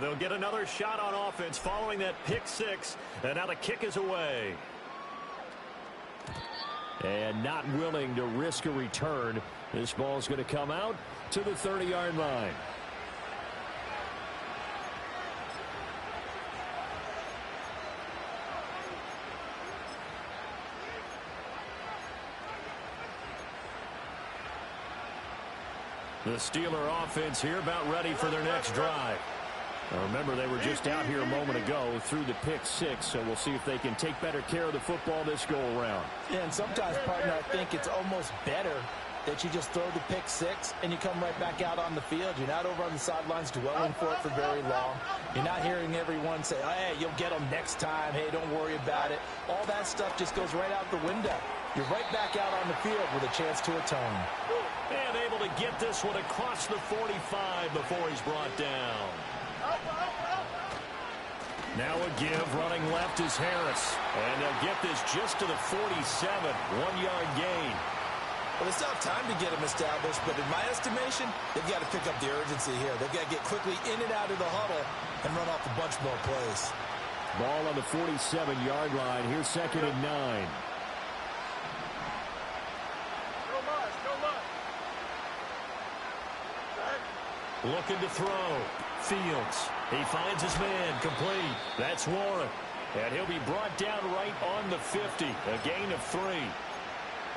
They'll get another shot on offense following that pick six, and now the kick is away. And not willing to risk a return. This ball's going to come out to the 30-yard line. The Steeler offense here about ready for their next drive. Now remember, they were just out here a moment ago through the pick six, so we'll see if they can take better care of the football this go-around. Yeah, and sometimes, partner, I think it's almost better that you just throw the pick six and you come right back out on the field. You're not over on the sidelines dwelling for it for very long. You're not hearing everyone say, oh, hey, you'll get them next time. Hey, don't worry about it. All that stuff just goes right out the window. You're right back out on the field with a chance to atone. And able to get this one across the 45 before he's brought down. Now a give, running left is Harris. And they'll get this just to the 47, 1-yard gain. Well, they still have time to get him established, but in my estimation, they've got to pick up the urgency here. They've got to get quickly in and out of the huddle and run off a bunch more plays. Ball on the 47-yard line. Here's 2nd and 9. Looking to throw. Fields. He finds his man. Complete. That's Warren. And he'll be brought down right on the 50. A gain of 3.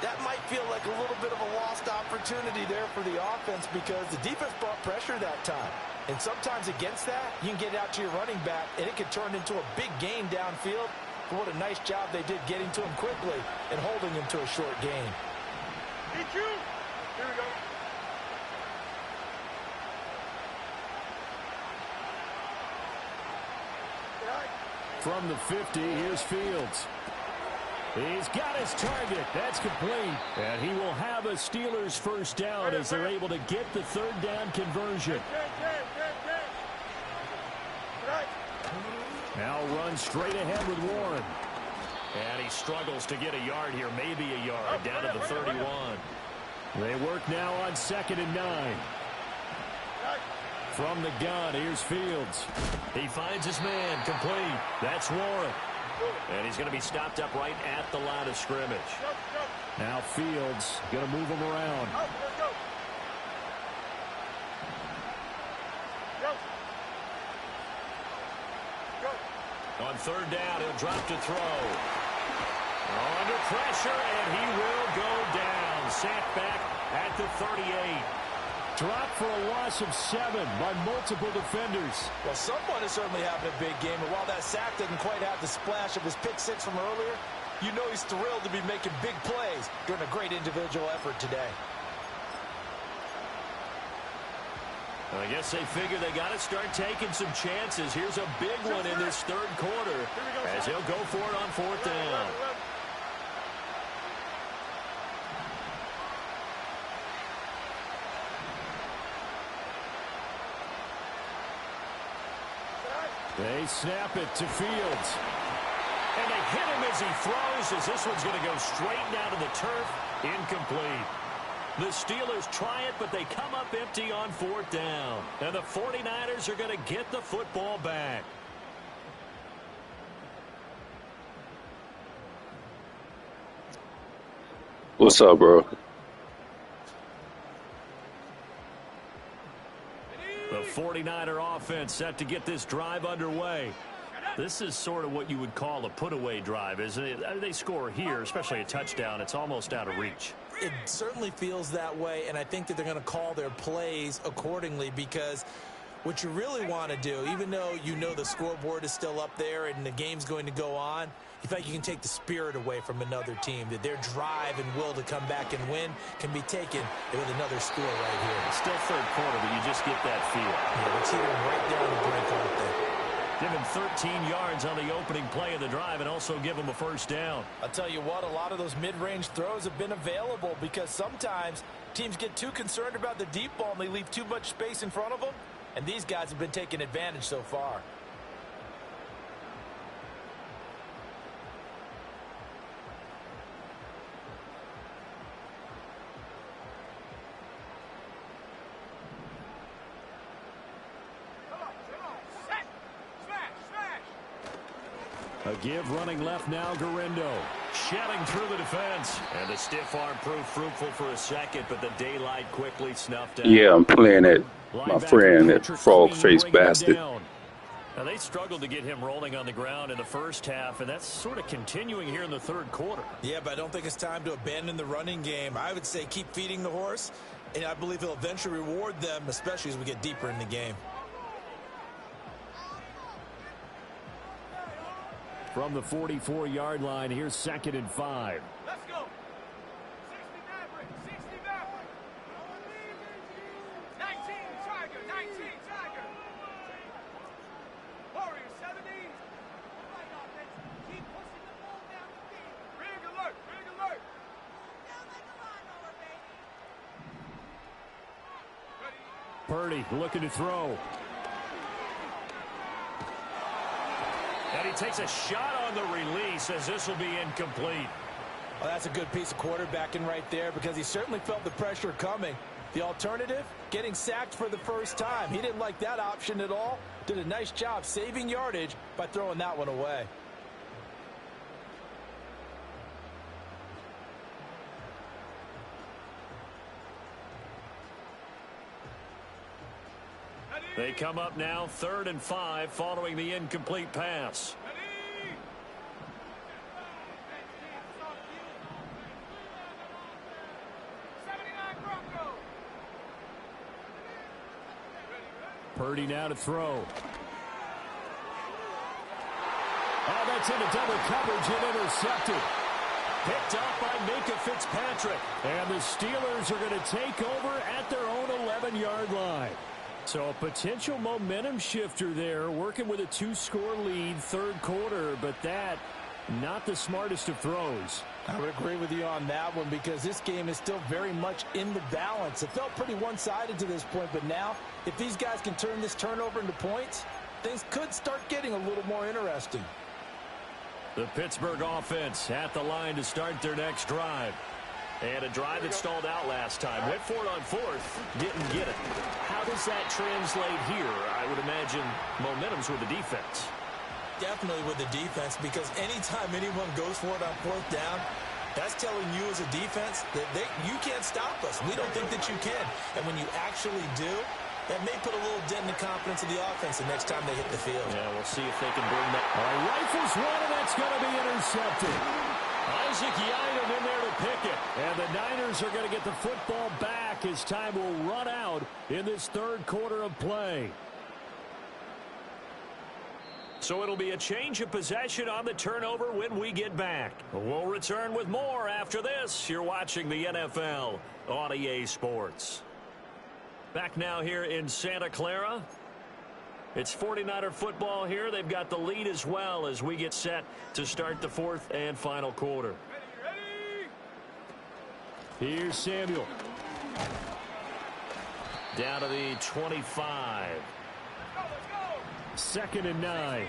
That might feel like a little bit of a lost opportunity there for the offense because the defense brought pressure that time. And sometimes against that, you can get out to your running back, and it can turn into a big gain downfield. But what a nice job they did getting to him quickly and holding him to a short gain. Hit you. Here we go. From the 50, here's Fields. He's got his target. That's complete. And he will have a Steelers first down as they're able to get the 3rd down conversion. Now run straight ahead with Warren. And he struggles to get a yard here, maybe a yard, down to the 31. They work now on 2nd and 9. From the gun, here's Fields. He finds his man, complete. That's Warren. And he's going to be stopped up right at the line of scrimmage. Now Fields going to move him around. On 3rd down, he'll drop to throw. Under pressure, and he will go down. Sacked back at the 38. Dropped for a loss of 7 by multiple defenders. Well, someone is certainly having a big game, and while that sack didn't quite have the splash of his pick six from earlier, you know he's thrilled to be making big plays during a great individual effort today. I guess they figure they got to start taking some chances. Here's a big one in this 3rd quarter as he'll go for it on 4th down. They snap it to Fields. And they hit him as he throws, as this one's going to go straight down to the turf. Incomplete. The Steelers try it, but they come up empty on 4th down. And the 49ers are going to get the football back. What's up, bro? The 49er offense set to get this drive underway. This is sort of what you would call a put-away drive, isn't it? I mean, they score here, especially a touchdown. It's almost out of reach. It certainly feels that way, and I think that they're going to call their plays accordingly because what you really want to do, even though you know the scoreboard is still up there and the game's going to go on, you feel like you can take the spirit away from another team, that their drive and will to come back and win can be taken with another score right here. It's still 3rd quarter, but you just get that feel. Yeah, they're teetering right there on the brink, aren't they? Give him 13 yards on the opening play of the drive and also give him a first down. I'll tell you what, a lot of those mid-range throws have been available because sometimes teams get too concerned about the deep ball and they leave too much space in front of them, and these guys have been taking advantage so far. A give running left now, Garendo. Shedding through the defense. And the stiff arm proved fruitful for a second, but the daylight quickly snuffed out. Yeah, I'm playing at my friend, that frog-faced bastard. Now, they struggled to get him rolling on the ground in the first half, and that's sort of continuing here in the third quarter. Yeah, but I don't think it's time to abandon the running game. I would say keep feeding the horse, and I believe he'll eventually reward them, especially as we get deeper in the game. From the 44-yard line, here's 2nd and 5. Let's go. 60 Maverick. 60 Maverick. 19 Tiger. 19 Tiger. Warrior 70. Right offense. Keep pushing the ball down the field. Big alert. Big alert. Down like a lawnmower, baby. Purdy looking to throw. And he takes a shot on the release as this will be incomplete. Well, that's a good piece of quarterbacking right there because he certainly felt the pressure coming. The alternative, getting sacked for the first time. He didn't like that option at all. Did a nice job saving yardage by throwing that one away. They come up now 3rd and 5 following the incomplete pass. Purdy now to throw. Oh, that's into double coverage and intercepted. Picked up by Minka Fitzpatrick. And the Steelers are going to take over at their own 11-yard line. So a potential momentum shifter there, working with a 2-score lead, third quarter, but that, not the smartest of throws. I would agree with you on that one because this game is still very much in the balance. It felt pretty one-sided to this point, but now, if these guys can turn this turnover into points, things could start getting a little more interesting. The Pittsburgh offense at the line to start their next drive. And a drive that stalled out last time. Went for it on 4th. Didn't get it. How does that translate here? I would imagine momentum's with the defense. Definitely with the defense because anytime anyone goes for it on 4th down, that's telling you as a defense that you can't stop us. We don't think that you can. And when you actually do, that may put a little dent in the confidence of the offense the next time they hit the field. Yeah, we'll see if they can bring that. Rifles one, and that's going to be intercepted. Isaac Yiadom in there to pick it. And the Niners are going to get the football back as time will run out in this third quarter of play. So it'll be a change of possession on the turnover when we get back. We'll return with more after this. You're watching the NFL on EA Sports. Back now here in Santa Clara. It's 49er football here. They've got the lead as well as we get set to start the fourth and final quarter. Here's Samuel. Down to the 25. 2nd and 9.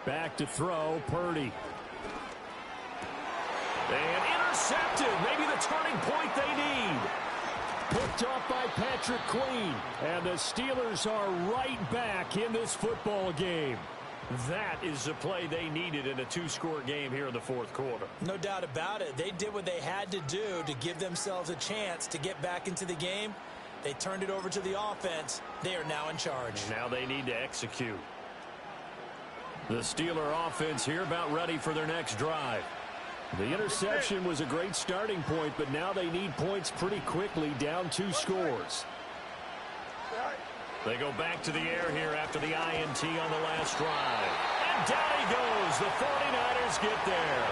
Back to throw, Purdy. And intercepted. Maybe the turning point they need. Picked off by Patrick Queen. And the Steelers are right back in this football game. That is the play they needed in a 2-score game here in the fourth quarter. No doubt about it. They did what they had to do to give themselves a chance to get back into the game. They turned it over to the offense. They are now in charge. And now they need to execute. The Steeler offense here about ready for their next drive. The interception was a great starting point, but now they need points pretty quickly, down 2 scores. They go back to the air here after the INT on the last drive. And down he goes. The 49ers get there.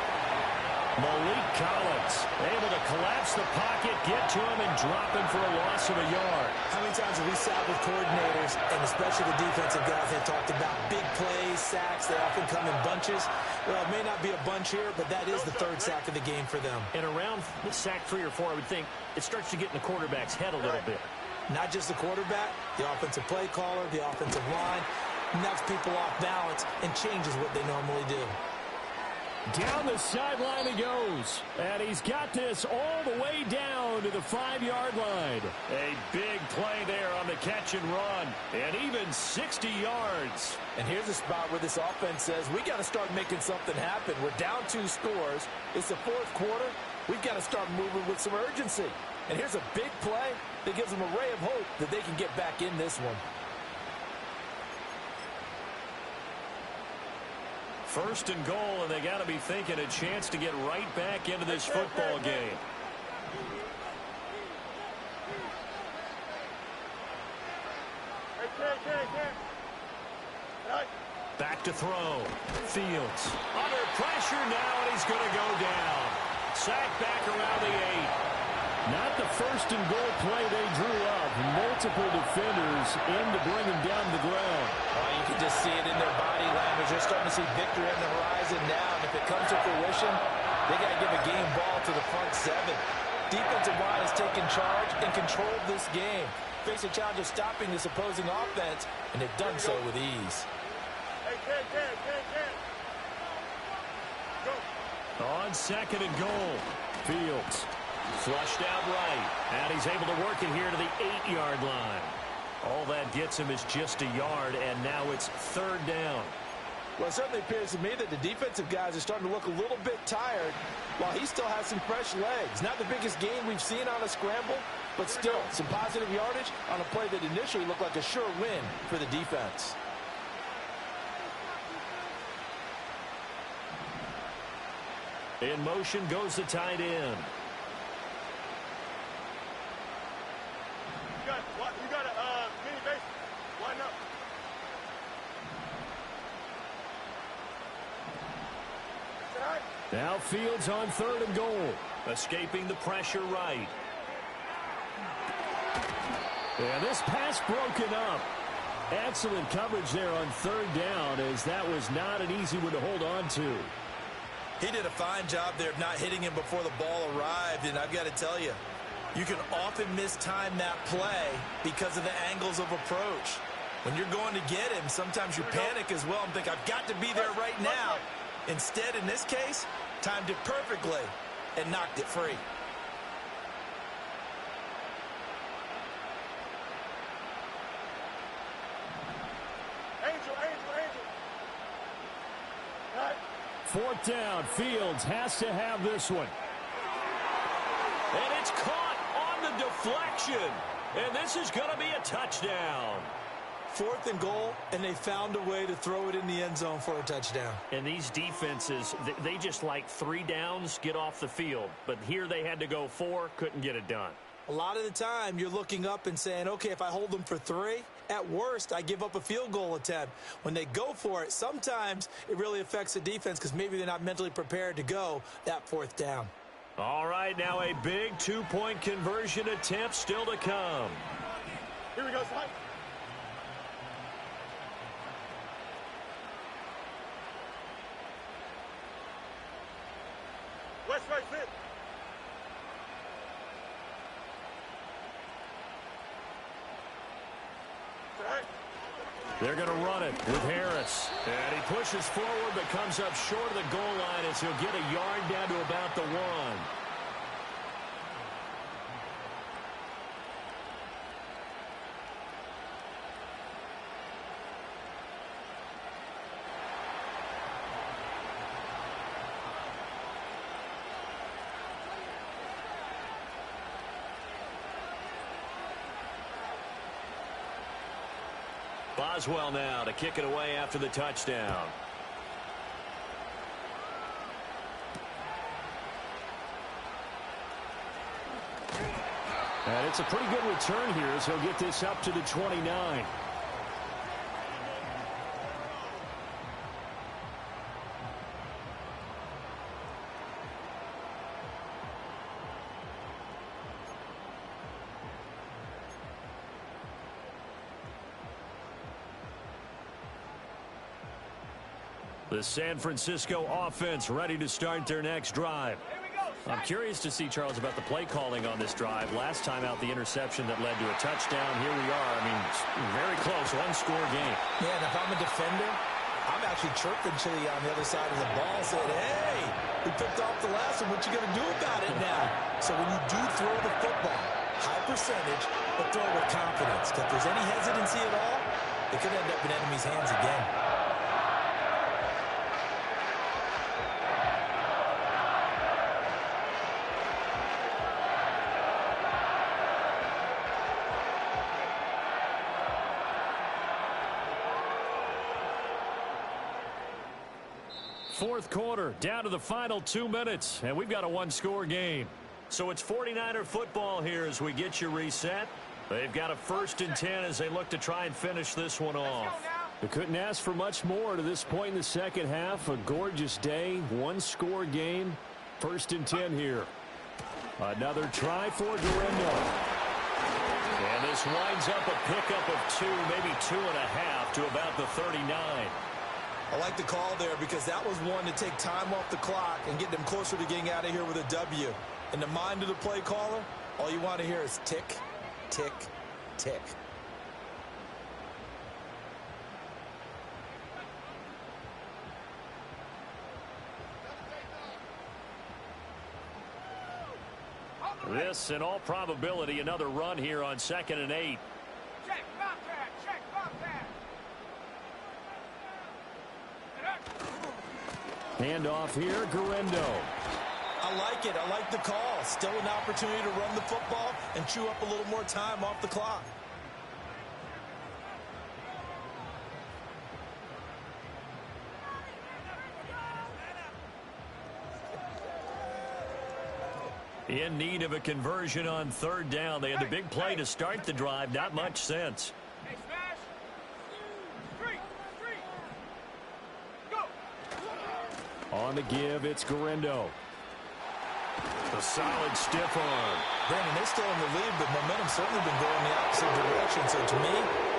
Malik Collins able to collapse the pocket, get to him, and drop him for a loss of a yard. How many times have we sat with coordinators, and especially the defensive guys, that talked about big plays, sacks? They often come in bunches. Well, it may not be a bunch here, but that is the third sack of the game for them. And around the sack 3 or 4, I would think it starts to get in the quarterback's head a little bit. Not just the quarterback, the offensive play caller, the offensive line, knocks people off balance and changes what they normally do. Down the sideline he goes. And he's got this all the way down to the 5-yard line. A big play there on the catch and run. And even 60 yards. And here's a spot where this offense says, we got to start making something happen. We're down 2 scores. It's the 4th quarter. We've got to start moving with some urgency. And here's a big play that gives them a ray of hope that they can get back in this one. First and goal, and they got to be thinking a chance to get right back into this football game. Back to throw. Fields under pressure now, and he's going to go down. Sacked back around the 8. Not the first and goal play they drew up. Multiple defenders in to bring him down to the ground. Oh, you can just see it in their body language. They're starting to see victory on the horizon now. And if it comes to fruition, they got to give a game ball to the front 7. Defensive line has taken charge and controlled this game. Face a challenge of stopping this opposing offense, and they've done so with ease. On second and goal, Fields flushed out right, and he's able to work it here to the 8-yard line. All that gets him is just a yard, and now it's 3rd down. Well, it certainly appears to me that the defensive guys are starting to look a little bit tired while he still has some fresh legs. Not the biggest gain we've seen on a scramble, but still some positive yardage on a play that initially looked like a sure win for the defense. In motion goes the tight end. You got a mini base. Line up. Now Fields on 3rd and goal. Escaping the pressure right. And this pass broken up. Excellent coverage there on 3rd down, as that was not an easy one to hold on to. He did a fine job there of not hitting him before the ball arrived, and I've got to tell you, you can often mistime that play because of the angles of approach. When you're going to get him, sometimes you panic as well and think, I've got to be there right now. Instead, in this case, timed it perfectly and knocked it free. Angel. 4th down. Fields has to have this one. And it's caught on the deflection. And this is going to be a touchdown. 4th and goal, and they found a way to throw it in the end zone for a touchdown. And these defenses, they just like 3 downs, get off the field. But here they had to go 4, couldn't get it done. A lot of the time, you're looking up and saying, okay, if I hold them for 3, at worst, I give up a field goal attempt. When they go for it, sometimes it really affects the defense because maybe they're not mentally prepared to go that 4th down. All right, now a big 2-point conversion attempt still to come. Here we go, slide. West right fit. They're going to run it with Harris. And he pushes forward but comes up short of the goal line as he'll get a yard down to about the 1. Boswell now to kick it away after the touchdown. And it's a pretty good return here as he'll get this up to the 29. The San Francisco offense ready to start their next drive. I'm curious to see, Charles, about the play calling on this drive. Last time out, the interception that led to a touchdown. Here we are. I mean, very close, one-score game. Yeah, and if I'm a defender, I'm actually chirping Chili on the other side of the ball, saying, hey, we picked off the last one. What you going to do about it now? So when you do throw the football, high percentage, but throw it with confidence. If there's any hesitancy at all, it could end up in enemy's hands again. Fourth quarter, down to the final 2 minutes, and we've got a one-score game. So it's 49er football here as we get you reset. They've got a 1st and 10 as they look to try and finish this one off. We couldn't ask for much more to this point in the second half. A gorgeous day, one-score game, 1st and 10 here. Another try for Guerrero. And this winds up a pickup of 2, maybe 2.5 to about the 39. I like the call there because that was one to take time off the clock and get them closer to getting out of here with a W. In the mind of the play caller, all you want to hear is tick, tick, tick. This, in all probability, another run here on 2nd and 8. Check, Bobcat, check, Bobcat. Handoff here, Guerrero. I like it. I like the call. Still an opportunity to run the football and chew up a little more time off the clock. In need of a conversion on 3rd down. They had the big play to start the drive. Not much sense. Hey, smash. Street, street. Go. On the give, it's Guerrero. A solid stiff arm. Brandon, they're still in the lead, but momentum's certainly been going the opposite direction. So to me,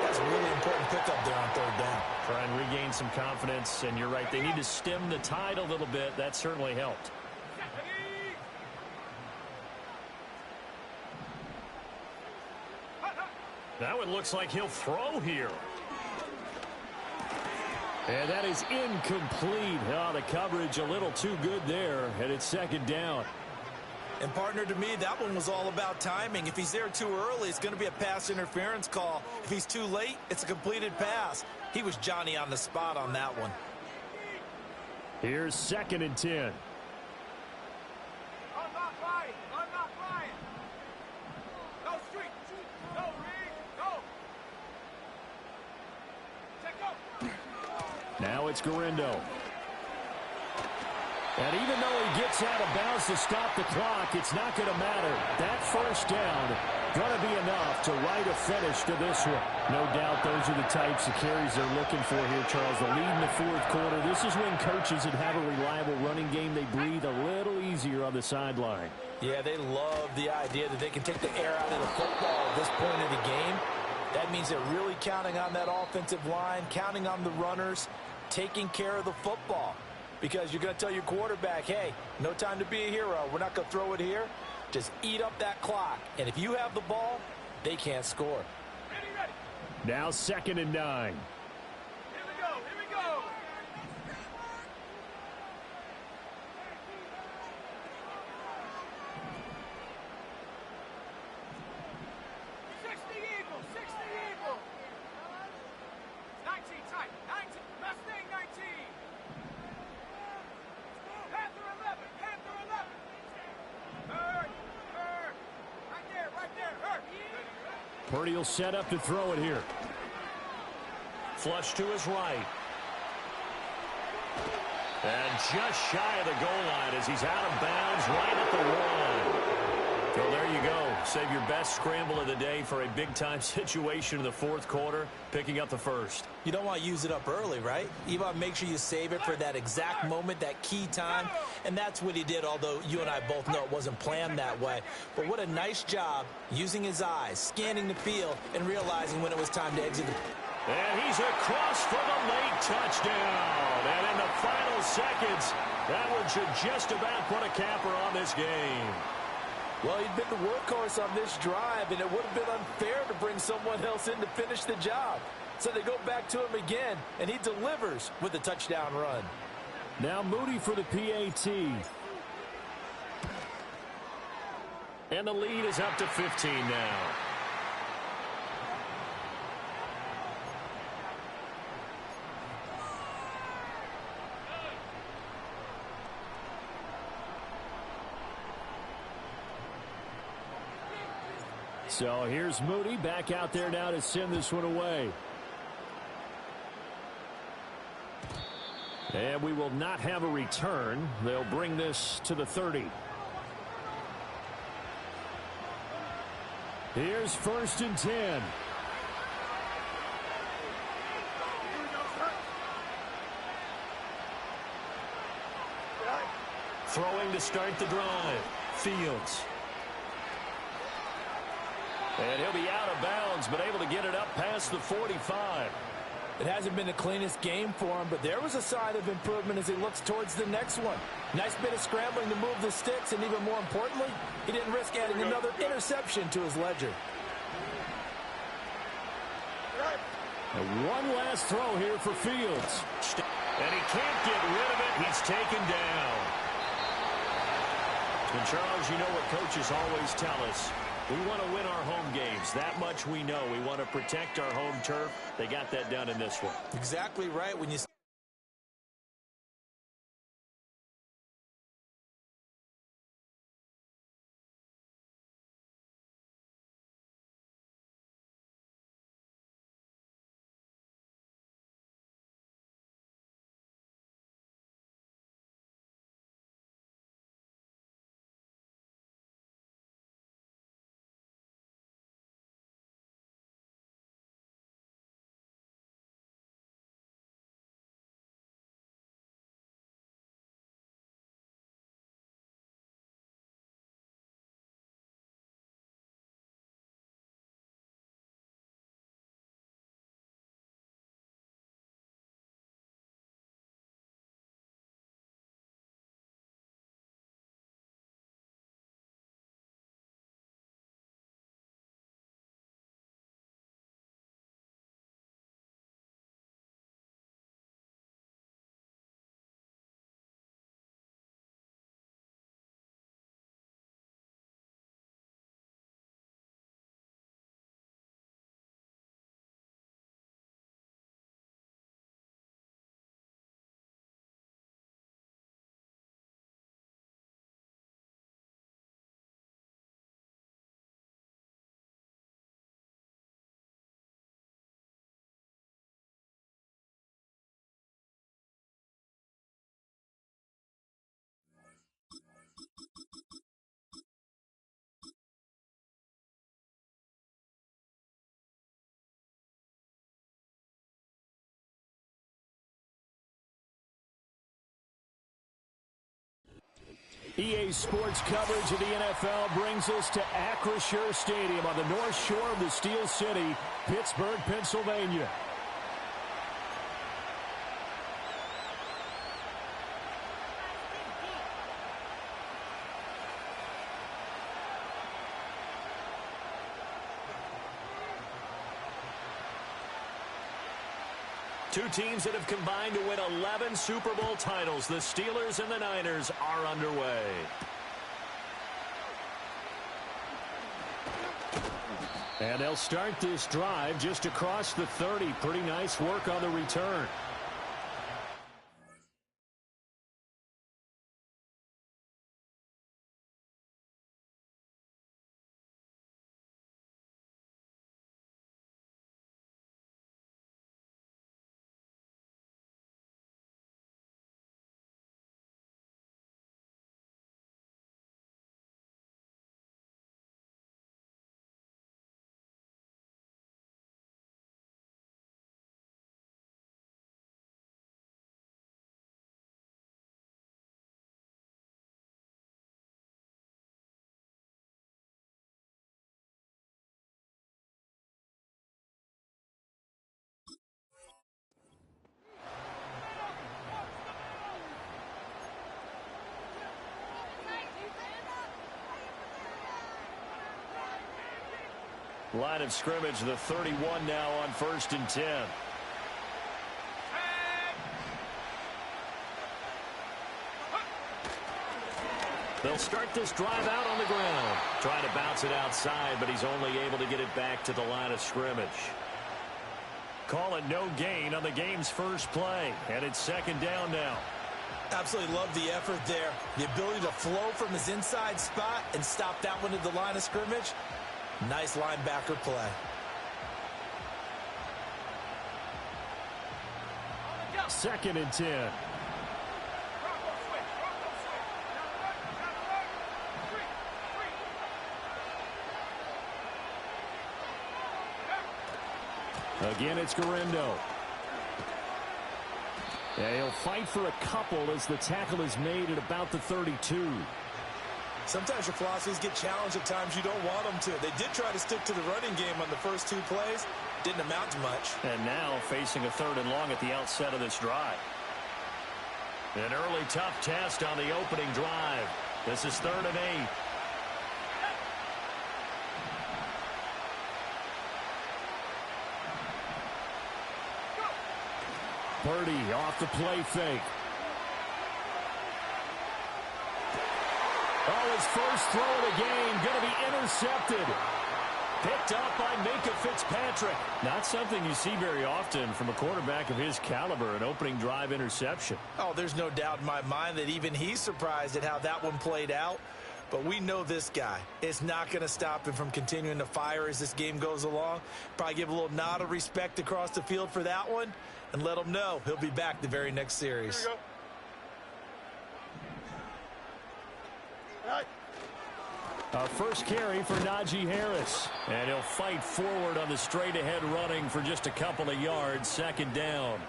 that's a really important pickup there on 3rd down. Try and regain some confidence, and you're right. They need to stem the tide a little bit. That certainly helped. Now it looks like he'll throw here. And that is incomplete. Oh, the coverage a little too good there, and it's 2nd down. And, partner, to me, that one was all about timing. If he's there too early, it's going to be a pass interference call. If he's too late, it's a completed pass. He was Johnny on the spot on that one. Here's 2nd and 10. I'm not flying. I'm not flying. No street. No ring. Go. Check go. Now it's Guerrero. And even though he gets out of bounds to stop the clock, it's not going to matter. That 1st down going to be enough to write a finish to this one. No doubt those are the types of carries they're looking for here, Charles. The lead in the 4th quarter. This is when coaches that have a reliable running game, they breathe a little easier on the sideline. Yeah, they love the idea that they can take the air out of the football at this point in the game. That means they're really counting on that offensive line, counting on the runners, taking care of the football. Because you're going to tell your quarterback, hey, no time to be a hero. We're not going to throw it here. Just eat up that clock. And if you have the ball, they can't score. Ready, ready. Now 2nd and 9. Here we go. Here we go. 60 Eagles. 60 Eagles. 19 tight. 19. Mustang 19. Panther 11. Panther 11. Hurt. Hurt. Right there. Hurt. Purdy will set up to throw it here. Flush to his right. And just shy of the goal line as he's out of bounds right at the one. So there you go. Save your best scramble of the day for a big-time situation in the 4th quarter, picking up the 1st. You don't want to use it up early, right? You want to make sure you save it for that exact moment, that key time. And that's what he did, although you and I both know it wasn't planned that way. But what a nice job using his eyes, scanning the field, and realizing when it was time to exit the And he's across for the late touchdown. And in the final seconds, that one should just about put a capper on this game. Well, he'd been the workhorse on this drive, and it would have been unfair to bring someone else in to finish the job. So they go back to him again, and he delivers with a touchdown run. Now Moody for the PAT. And the lead is up to 15 now. So here's Moody back out there now to send this one away. And we will not have a return. They'll bring this to the 30. Here's 1st and 10. Throwing to start the drive. Fields. And he'll be out of bounds, but able to get it up past the 45. It hasn't been the cleanest game for him, but there was a sign of improvement as he looks towards the next one. Nice bit of scrambling to move the sticks, and even more importantly, he didn't risk adding another interception to his ledger. And one last throw here for Fields. And he can't get rid of it. He's taken down. And Charles, you know what coaches always tell us. We want to win our home games. That much we know. We want to protect our home turf. They got that done in this one. Exactly right. When you EA Sports coverage of the NFL brings us to Acrisure Stadium on the north shore of the Steel City, Pittsburgh, Pennsylvania. Two teams that have combined to win 11 Super Bowl titles. The Steelers and the Niners are underway. And they'll start this drive just across the 30. Pretty nice work on the return. Line of scrimmage, the 31 now on 1st and 10. They'll start this drive out on the ground. Trying to bounce it outside, but he's only able to get it back to the line of scrimmage. Call it no gain on the game's first play. And it's 2nd down now. Absolutely love the effort there. The ability to flow from his inside spot and stop that one at the line of scrimmage. Nice linebacker play. 2nd and 10. Again, it's Garendo. Yeah, he'll fight for a couple as the tackle is made at about the 32. Sometimes your philosophies get challenged at times you don't want them to. They did try to stick to the running game on the first 2 plays. Didn't amount to much. And now facing a 3rd and long at the outset of this drive. An early tough test on the opening drive. This is 3rd and 8. Purdy off the play fake. Oh, his first throw of the game going to be intercepted. Picked up by Minka Fitzpatrick. Not something you see very often from a quarterback of his caliber, an opening drive interception. Oh, there's no doubt in my mind that even he's surprised at how that one played out. But we know this guy. It's not going to stop him from continuing to fire as this game goes along. Probably give a little nod of respect across the field for that one and let him know he'll be back the very next series. Here we go. A first carry for Najee Harris. And he'll fight forward on the straight-ahead running for just a couple of yards. 2nd down.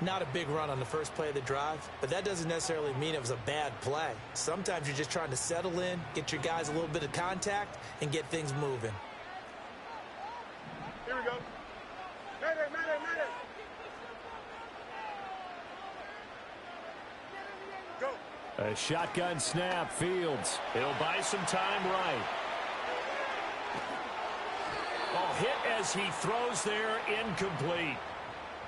Not a big run on the first play of the drive, but that doesn't necessarily mean it was a bad play. Sometimes you're just trying to settle in, get your guys a little bit of contact, and get things moving. Here we go. Mayday, mayday, mayday. Go. A shotgun snap, Fields. He'll buy some time right. Oh, hit as he throws there, incomplete.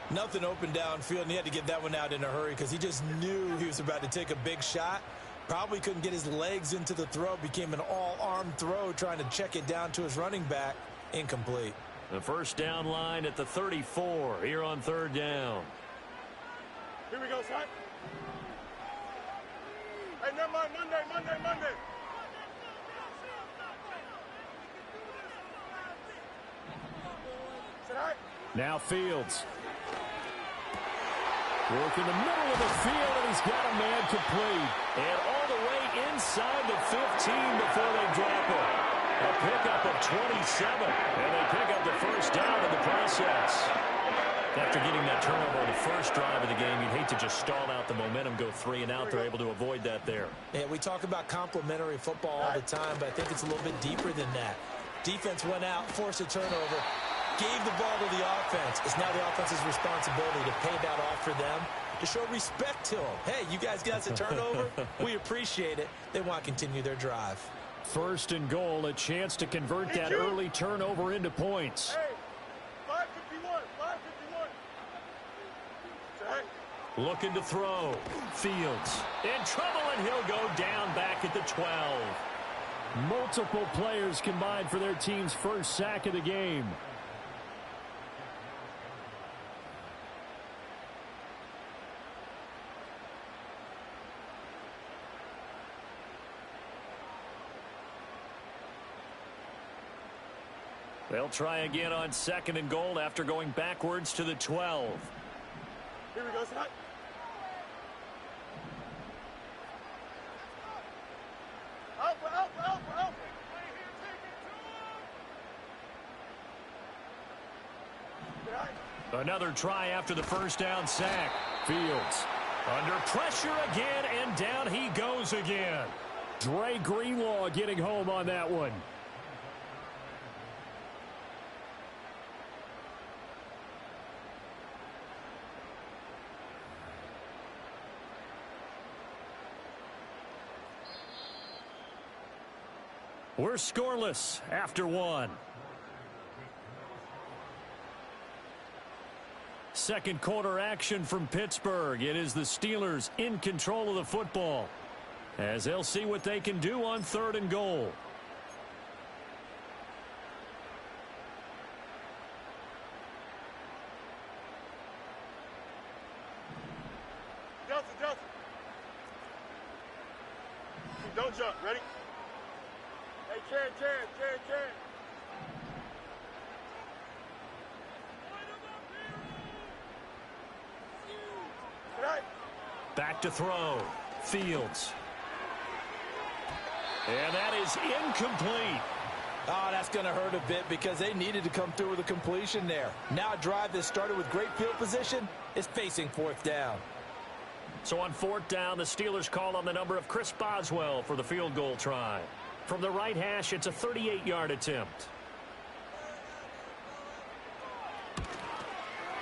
Nothing open downfield, and he had to get that one out in a hurry because he just knew he was about to take a big shot. Probably couldn't get his legs into the throw. Became an all-arm throw trying to check it down to his running back. Incomplete. The first down line at the 34 here on 3rd down. Here we go, son. Hey, never mind. Monday. Sit high. Now Fields. Work in the middle of the field, and he's got a man complete. And all the way inside the 15 before they drop it. A pickup of 27. And they pick up the first down in the process. After getting that turnover on the first drive of the game, you'd hate to just stall out the momentum, go 3 and out. They're able to avoid that there. Yeah, we talk about complementary football all the time, but I think it's a little bit deeper than that. Defense went out, forced a turnover, gave the ball to the offense. It's now the offense's responsibility to pay that off for them, to show respect to them. Hey, you guys got us a turnover. We appreciate it. They want to continue their drive. 1st and goal, a chance to convert that early turnover into points. Hey, 551. Sit high. Looking to throw. Fields in trouble, and he'll go down back at the 12. Multiple players combined for their team's first sack of the game. They'll try again on 2nd and goal after going backwards to the 12. Here we go, son. Alpha. Another try after the first down sack. Fields under pressure again, and down he goes again. Dre Greenlaw getting home on that one. We're scoreless after 1. Second quarter action from Pittsburgh. It is the Steelers in control of the football, as they'll see what they can do on 3rd and goal. Don't jump. Ready? Hey, Cherry. Back to throw. Fields. And that is incomplete. Oh, that's going to hurt a bit because they needed to come through with a completion there. Now a drive that started with great field position is facing 4th down. So on 4th down, the Steelers call on the number of Chris Boswell for the field goal try. From the right hash, it's a 38-yard attempt.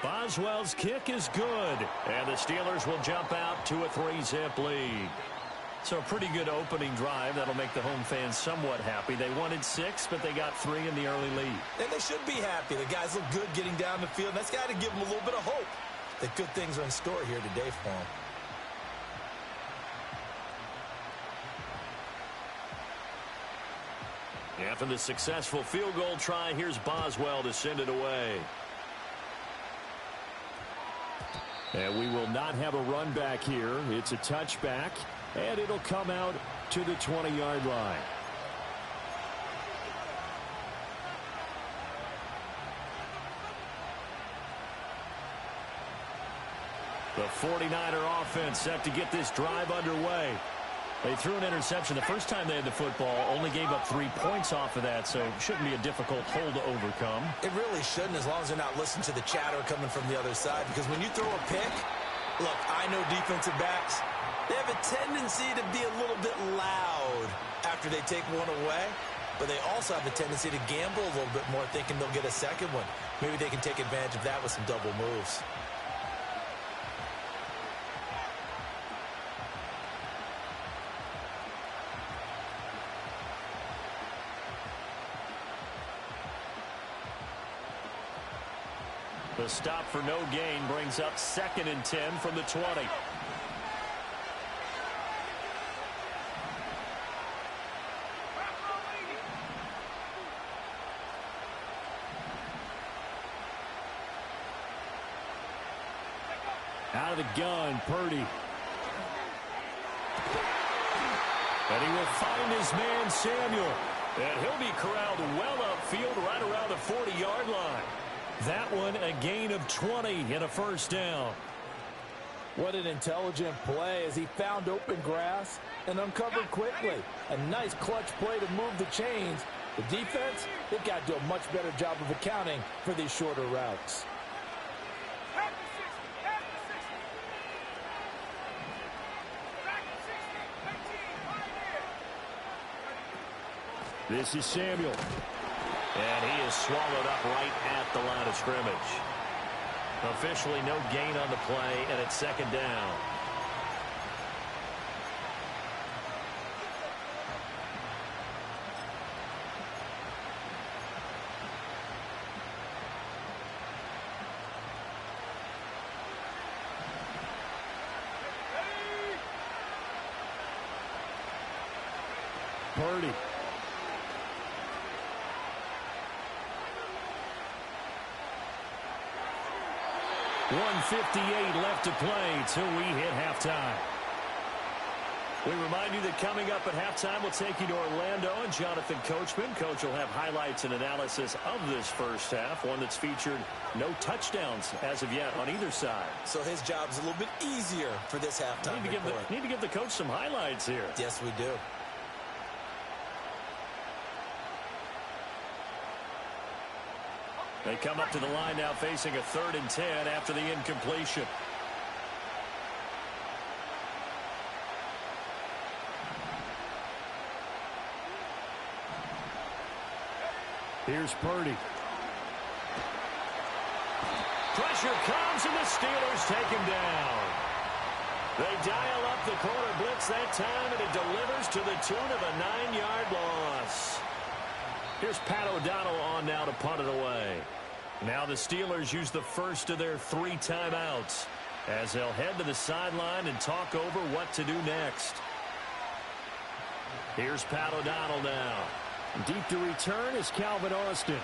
Boswell's kick is good, and the Steelers will jump out to a 3-zip lead. So a pretty good opening drive. That'll make the home fans somewhat happy. They wanted 6, but they got 3 in the early lead. And they should be happy. The guys look good getting down the field. That's got to give them a little bit of hope that good things are in store here today for them. After the successful field goal try, here's Boswell to send it away. And we will not have a run back here. It's a touchback, and it'll come out to the 20-yard line. The 49er offense set to get this drive underway. They threw an interception the first time they had the football, only gave up 3 points off of that, so it shouldn't be a difficult hole to overcome. It really shouldn't, as long as they're not listening to the chatter coming from the other side, because when you throw a pick, look, I know defensive backs, they have a tendency to be a little bit loud after they take one away, but they also have a tendency to gamble a little bit more, thinking they'll get a second one. Maybe they can take advantage of that with some double moves. The stop for no gain brings up 2nd and 10 from the 20. Out of the gun, Purdy. And he will find his man, Samuel. And he'll be corralled well upfield right around the 40-yard line. That one a gain of 20 and a 1st down. What an intelligent play as he found open grass and uncovered quickly. A nice clutch play to move the chains. The defense, they've got to do a much better job of accounting for these shorter routes. This is Samuel. And he is swallowed up right at the line of scrimmage. Officially no gain on the play, and it's 2nd down. Purdy. 1:58 left to play till we hit halftime. We remind you that coming up at halftime, we'll take you to Orlando and Jonathan Coachman. Coach will have highlights and analysis of this first half, one that's featured no touchdowns as of yet on either side. So his job's a little bit easier for this halftime report. Need to give the coach some highlights here. Yes, we do. They come up to the line now facing a 3rd and 10 after the incompletion. Here's Purdy. Pressure comes and the Steelers take him down. They dial up the corner blitz that time, and it delivers to the tune of a 9-yard loss. Here's Pat O'Donnell on now to punt it away. Now the Steelers use the first of their 3 timeouts as they'll head to the sideline and talk over what to do next. Here's Pat O'Donnell now. Deep to return is Calvin Austin.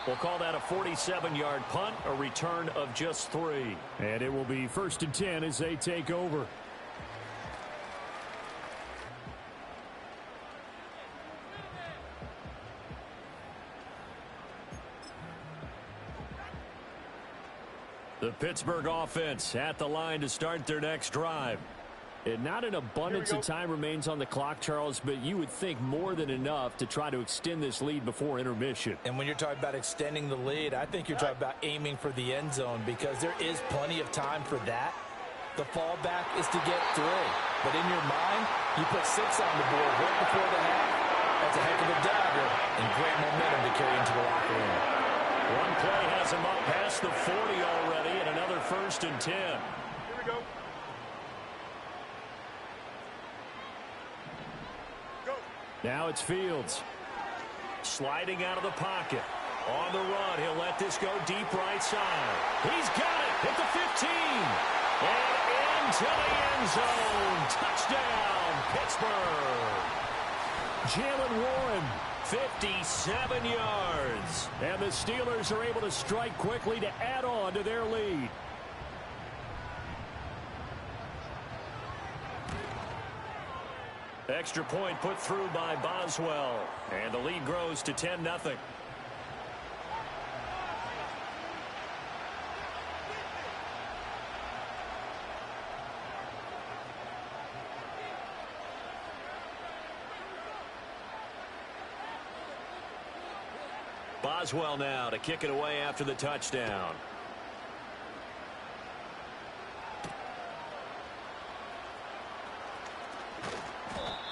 We'll call that a 47-yard punt, a return of just 3. And it will be 1st and 10 as they take over. The Pittsburgh offense at the line to start their next drive. And not an abundance of time remains on the clock, Charles, but you would think more than enough to try to extend this lead before intermission. And when you're talking about extending the lead, I think you're talking about aiming for the end zone because there is plenty of time for that. The fallback is to get 3. But in your mind, you put 6 on the board right before the half. That's a heck of a dagger and great momentum to carry into the locker room. One play has him up past the 40 already and another 1st and 10. Here we go. Now it's Fields. Sliding out of the pocket. On the run, he'll let this go deep right side. He's got it at the 15. And into the end zone. Touchdown, Pittsburgh. Jalen Warren. 57 yards. And the Steelers are able to strike quickly to add on to their lead. Extra point put through by Boswell. And the lead grows to 10-0. Boswell now to kick it away after the touchdown.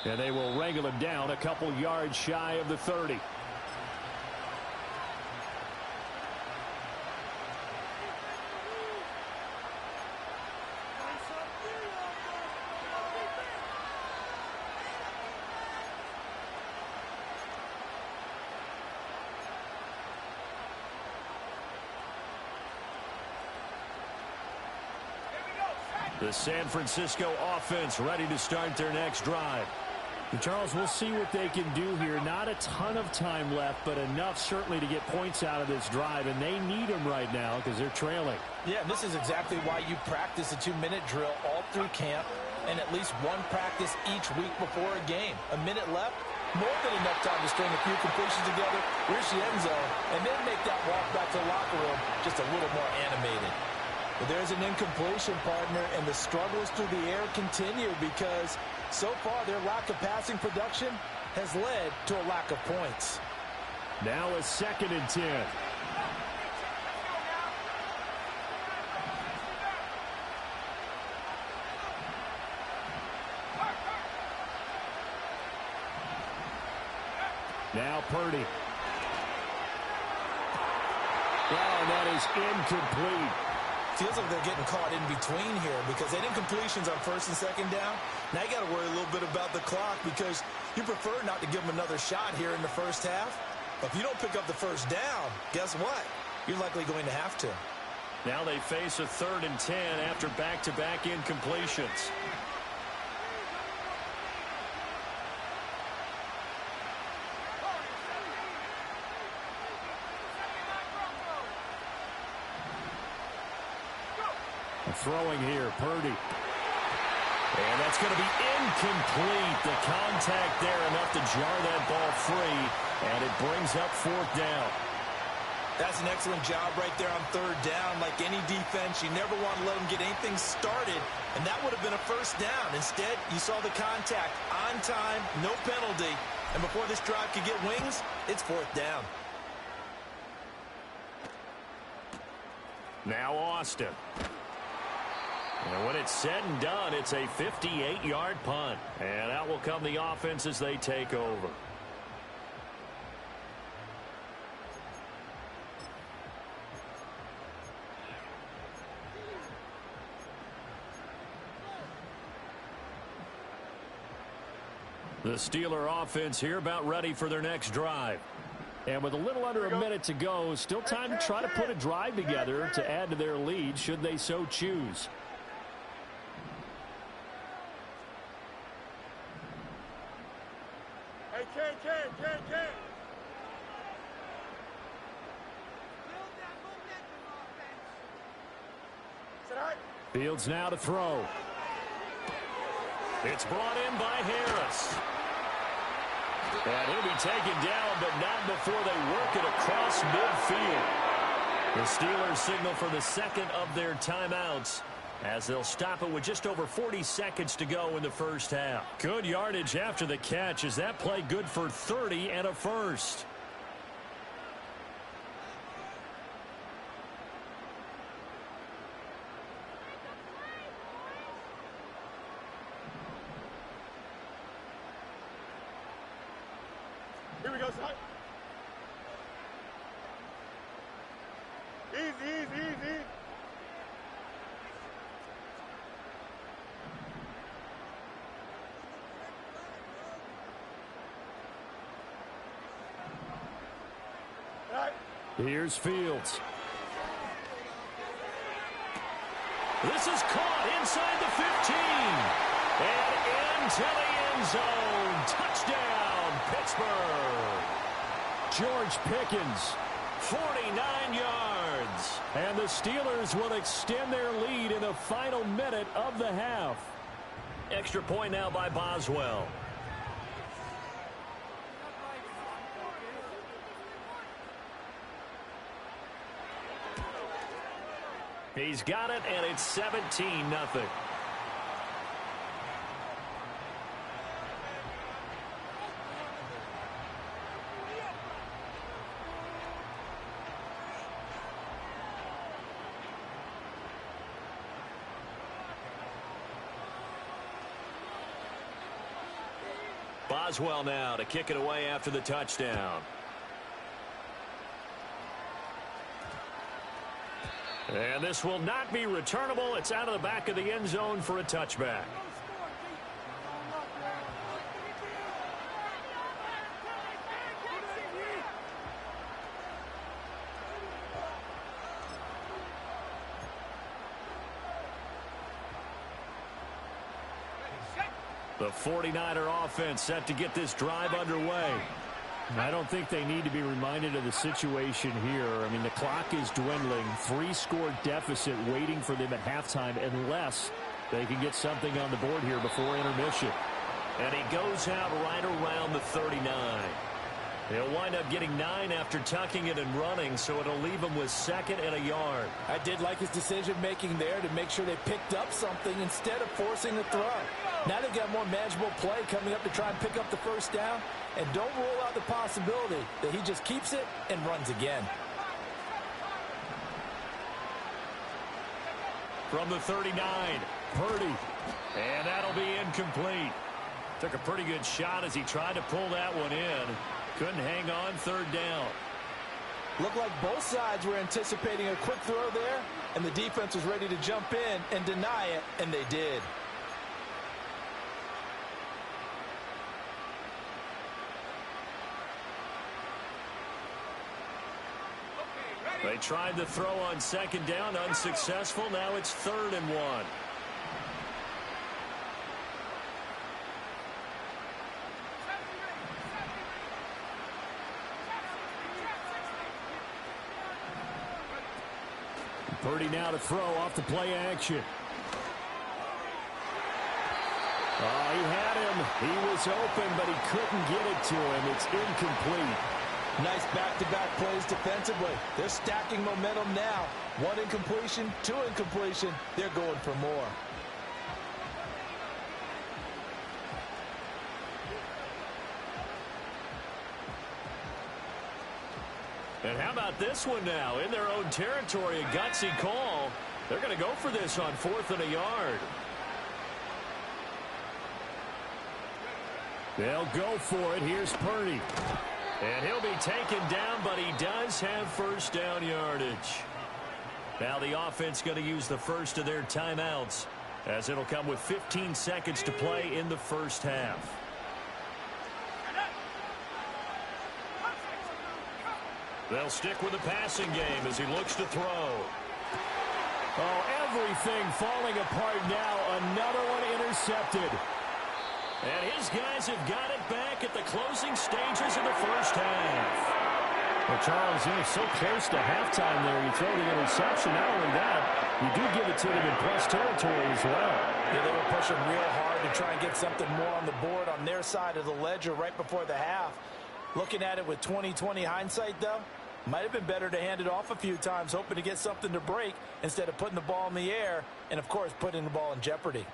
And they will wrangle him down a couple yards shy of the 30. The San Francisco offense ready to start their next drive. And Charles, we'll see what they can do here. Not a ton of time left, but enough certainly to get points out of this drive, and they need them right now because they're trailing. Yeah, and this is exactly why you practice a 2-minute drill all through camp and at least one practice each week before a game. A minute left, more than enough time to string a few completions together, reach the end zone, and then make that walk back to the locker room just a little more animated. But there's an incompletion, partner, and the struggles through the air continue because so far their lack of passing production has led to a lack of points. Now a 2nd and 10. Now Purdy. Wow, and that is incomplete. Feels like they're getting caught in between here because they didn't completions on 1st and 2nd down. Now you got to worry a little bit about the clock because you prefer not to give them another shot here in the first half. But if you don't pick up the 1st down, guess what? You're likely going to have to. Now they face a 3rd and 10 after back-to-back incompletions. Throwing here, Purdy. And that's going to be incomplete. The contact there enough to jar that ball free, and it brings up 4th down. That's an excellent job right there on 3rd down. Like any defense, you never want to let them get anything started, and that would have been a 1st down. Instead, you saw the contact on time, no penalty, and before this drive could get wings, it's 4th down. Now Austin. And when it's said and done, it's a 58-yard punt. And out will come the offense as they take over. The Steeler offense here about ready for their next drive. And with a little under a minute to go, still time to try to put a drive together to add to their lead should they so choose. Hey, Ken. Build that momentum offense. Fields now to throw. It's brought in by Harris. And he'll be taken down, but not before they work it across midfield. The Steelers signal for the second of their timeouts as they'll stop it with just over 40 seconds to go in the first half. Good yardage after the catch. Is that play good for 30 and a first? Here we go, son. Easy. Here's Fields. This is caught inside the 15. And into the end zone. Touchdown, Pittsburgh. George Pickens. 49 yards. And the Steelers will extend their lead in the final minute of the half. Extra point now by Boswell. He's got it, and it's 17-0. Boswell now to kick it away after the touchdown. And this will not be returnable. It's out of the back of the end zone for a touchback. The 49er offense set to get this drive underway. I don't think they need to be reminded of the situation here. I mean, the clock is dwindling. 3-score deficit waiting for them at halftime unless they can get something on the board here before intermission. And he goes out right around the 39. He'll wind up getting 9 after tucking it and running, so it'll leave him with second and a yard. I did like his decision-making there to make sure they picked up something instead of forcing the throw. Now they've got more manageable play coming up to try and pick up the first down, and don't rule out the possibility that he just keeps it and runs again. From the 39, Purdy. And that'll be incomplete. Took a pretty good shot as he tried to pull that one in. Couldn't hang on, third down. Looked like both sides were anticipating a quick throw there, and the defense was ready to jump in and deny it, and they did. They tried the throw on second down, unsuccessful. Now it's 3rd and 1. Purdy now to throw off the play action. Oh, he had him. He was open, but he couldn't get it to him. It's incomplete. Nice back-to-back plays defensively. They're stacking momentum now. 1 incompletion, 2 incompletion. They're going for more. And how about this one now? In their own territory, a gutsy call. They're going to go for this on 4th and a yard. They'll go for it. Here's Purdy. And he'll be taken down, but he does have first down yardage. Now the offense going to use the first of their timeouts, as it'll come with 15 seconds to play in the first half. They'll stick with the passing game as he looks to throw. Oh, everything falling apart now. Another one intercepted. And his guys have got it back at the closing stages of the first half. Well, Charles, you're so close to halftime there. You throw the interception. Not only that, you do give it to them in plus territory as well. Yeah, they were pushing real hard to try and get something more on the board on their side of the ledger right before the half. Looking at it with 20/20 hindsight, though, might have been better to hand it off a few times, hoping to get something to break instead of putting the ball in the air and, of course, putting the ball in jeopardy.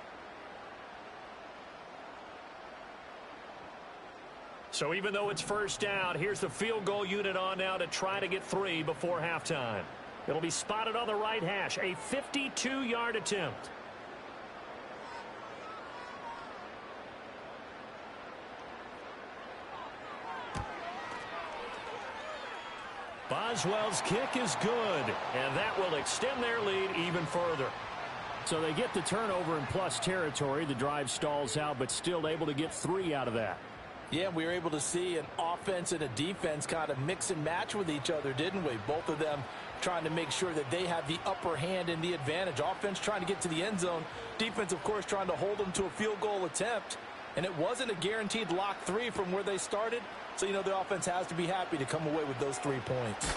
So even though it's first down, here's the field goal unit on now to try to get 3 before halftime. It'll be spotted on the right hash, a 52-yard attempt. Boswell's kick is good, and that will extend their lead even further. So they get the turnover in plus territory. The drive stalls out, but still able to get 3 out of that. Yeah, we were able to see an offense and a defense kind of mix and match with each other, didn't we? Both of them trying to make sure that they have the upper hand and the advantage. Offense trying to get to the end zone. Defense, of course, trying to hold them to a field goal attempt. And it wasn't a guaranteed lock 3 from where they started. So, you know, the offense has to be happy to come away with those 3 points.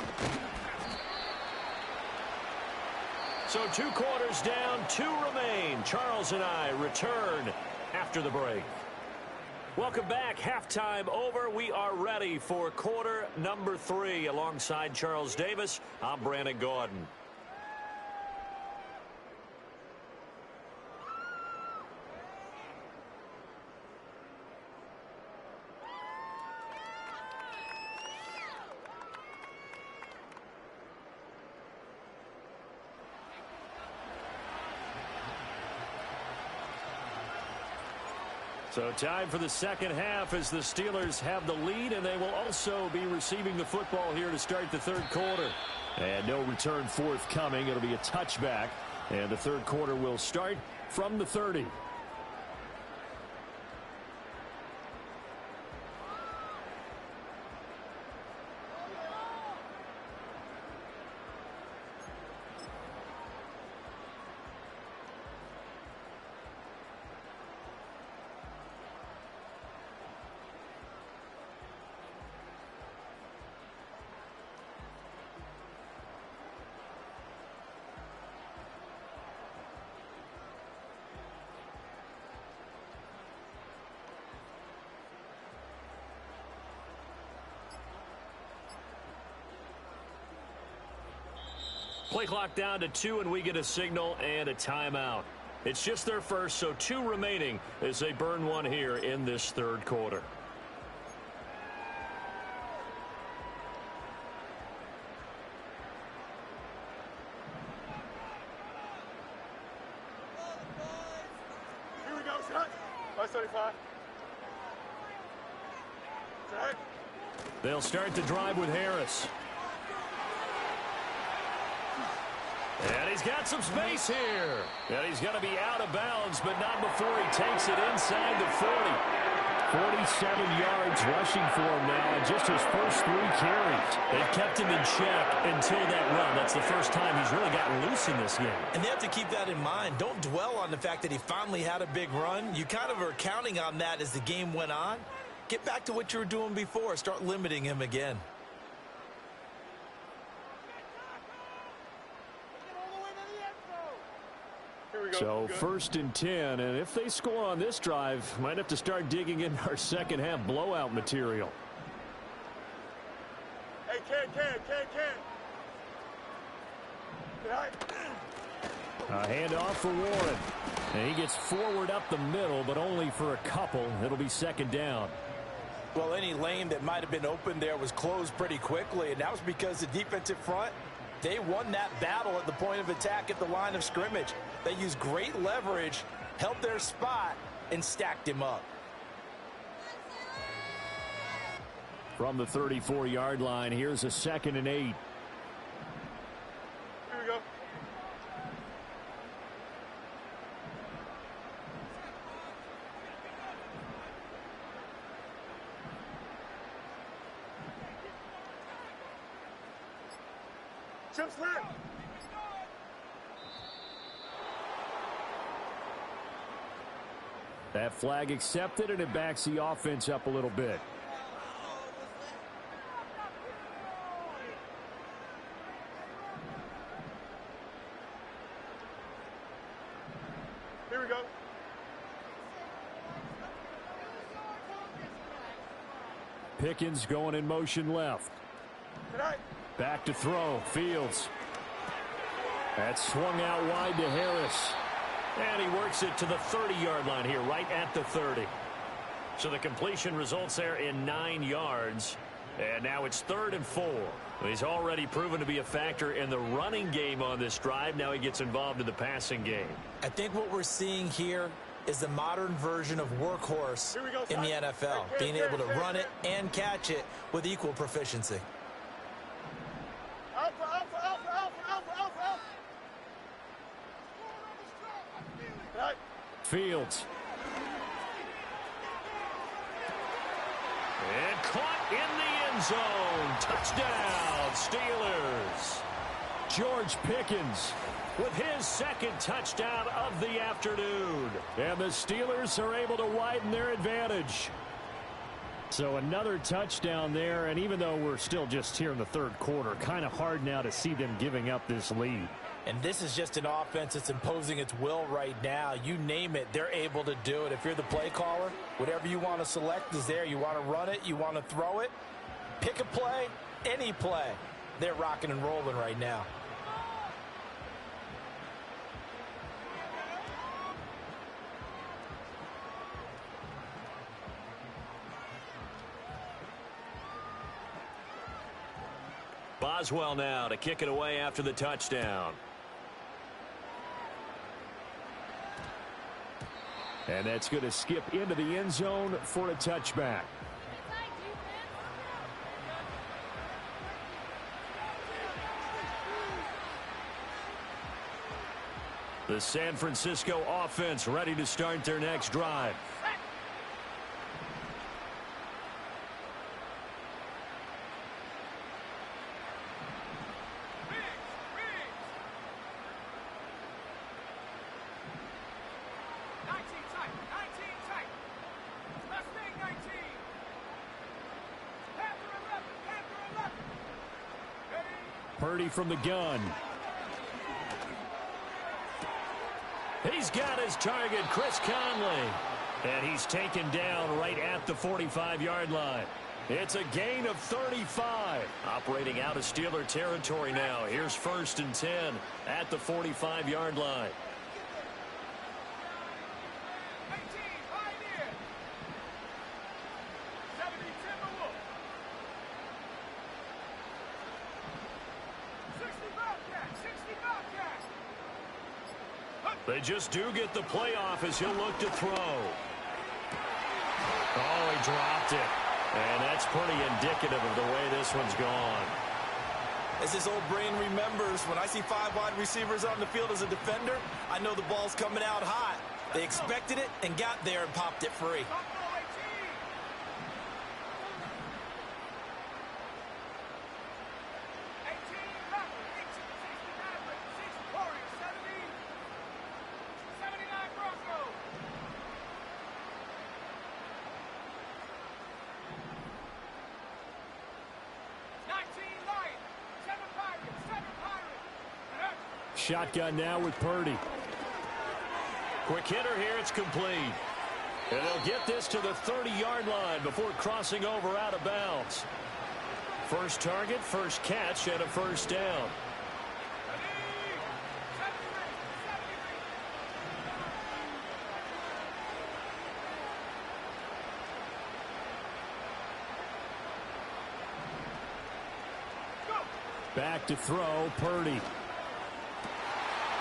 So 2 quarters down, 2 remain. Charles and I return after the break. Welcome back. Halftime over. We are ready for quarter number 3. Alongside Charles Davis, I'm Brandon Gordon. So time for the second half as the Steelers have the lead, and they will also be receiving the football here to start the third quarter. And no return forthcoming. It'll be a touchback, and the third quarter will start from the 30. Play clock down to 2, and we get a signal and a timeout. It's just their first, so 2 remaining as they burn one here in this third quarter. Here we go, shot. 575. Set. They'll start the drive with Harris. And he's got some space here. And he's going to be out of bounds, but not before he takes it inside the 40. 47 yards rushing for him now, and just his first 3 carries. They've kept him in check until that run. That's the first time he's really gotten loose in this game. And they have to keep that in mind. Don't dwell on the fact that he finally had a big run. You kind of are counting on that as the game went on. Get back to what you were doing before. Start limiting him again. So first and 10, and if they score on this drive, might have to start digging in our second half blowout material. Hey, Ken. A handoff for Warren. And he gets forward up the middle, but only for a couple. It'll be second down. Well, any lane that might have been open there was closed pretty quickly, and that was because the defensive front, they won that battle at the point of attack at the line of scrimmage. They used great leverage, held their spot, and stacked him up. From the 34-yard line, here's a 2nd and 8. Here we go. That flag accepted, and it backs the offense up a little bit. Here we go. Pickens going in motion left. Back to throw. Fields. That swung out wide to Harris. And he works it to the 30-yard line here, right at the 30. So the completion results there in 9 yards. And now it's 3rd and 4. He's already proven to be a factor in the running game on this drive. Now he gets involved in the passing game. I think what we're seeing here is the modern version of workhorse in the NFL, being able to run it and catch it with equal proficiency. Fields. And caught in the end zone. Touchdown, Steelers. George Pickens with his 2nd touchdown of the afternoon. And the Steelers are able to widen their advantage. So another touchdown there, and even though we're still just here in the 3rd quarter, kind of hard now to see them giving up this lead. And this is just an offense that's imposing its will right now. You name it, they're able to do it. If you're the play caller, whatever you want to select is there. You want to run it, you want to throw it, pick a play, any play. They're rocking and rolling right now. Boswell now to kick it away after the touchdown. And that's going to skip into the end zone for a touchback. The San Francisco offense ready to start their next drive. Purdy from the gun. He's got his target, Chris Conley. And he's taken down right at the 45-yard line. It's a gain of 35. Operating out of Steeler territory now. Here's 1st and 10 at the 45-yard line. They just do get the playoff as he'll look to throw. Oh, he dropped it. And that's pretty indicative of the way this one's gone. As this old brain remembers, when I see 5 wide receivers on the field as a defender, I know the ball's coming out hot. They expected it and got there and popped it free. Shotgun now with Purdy. Quick hitter here, it's complete. And they'll get this to the 30-yard line before crossing over out of bounds. First target, first catch, and a first down. Back to throw, Purdy.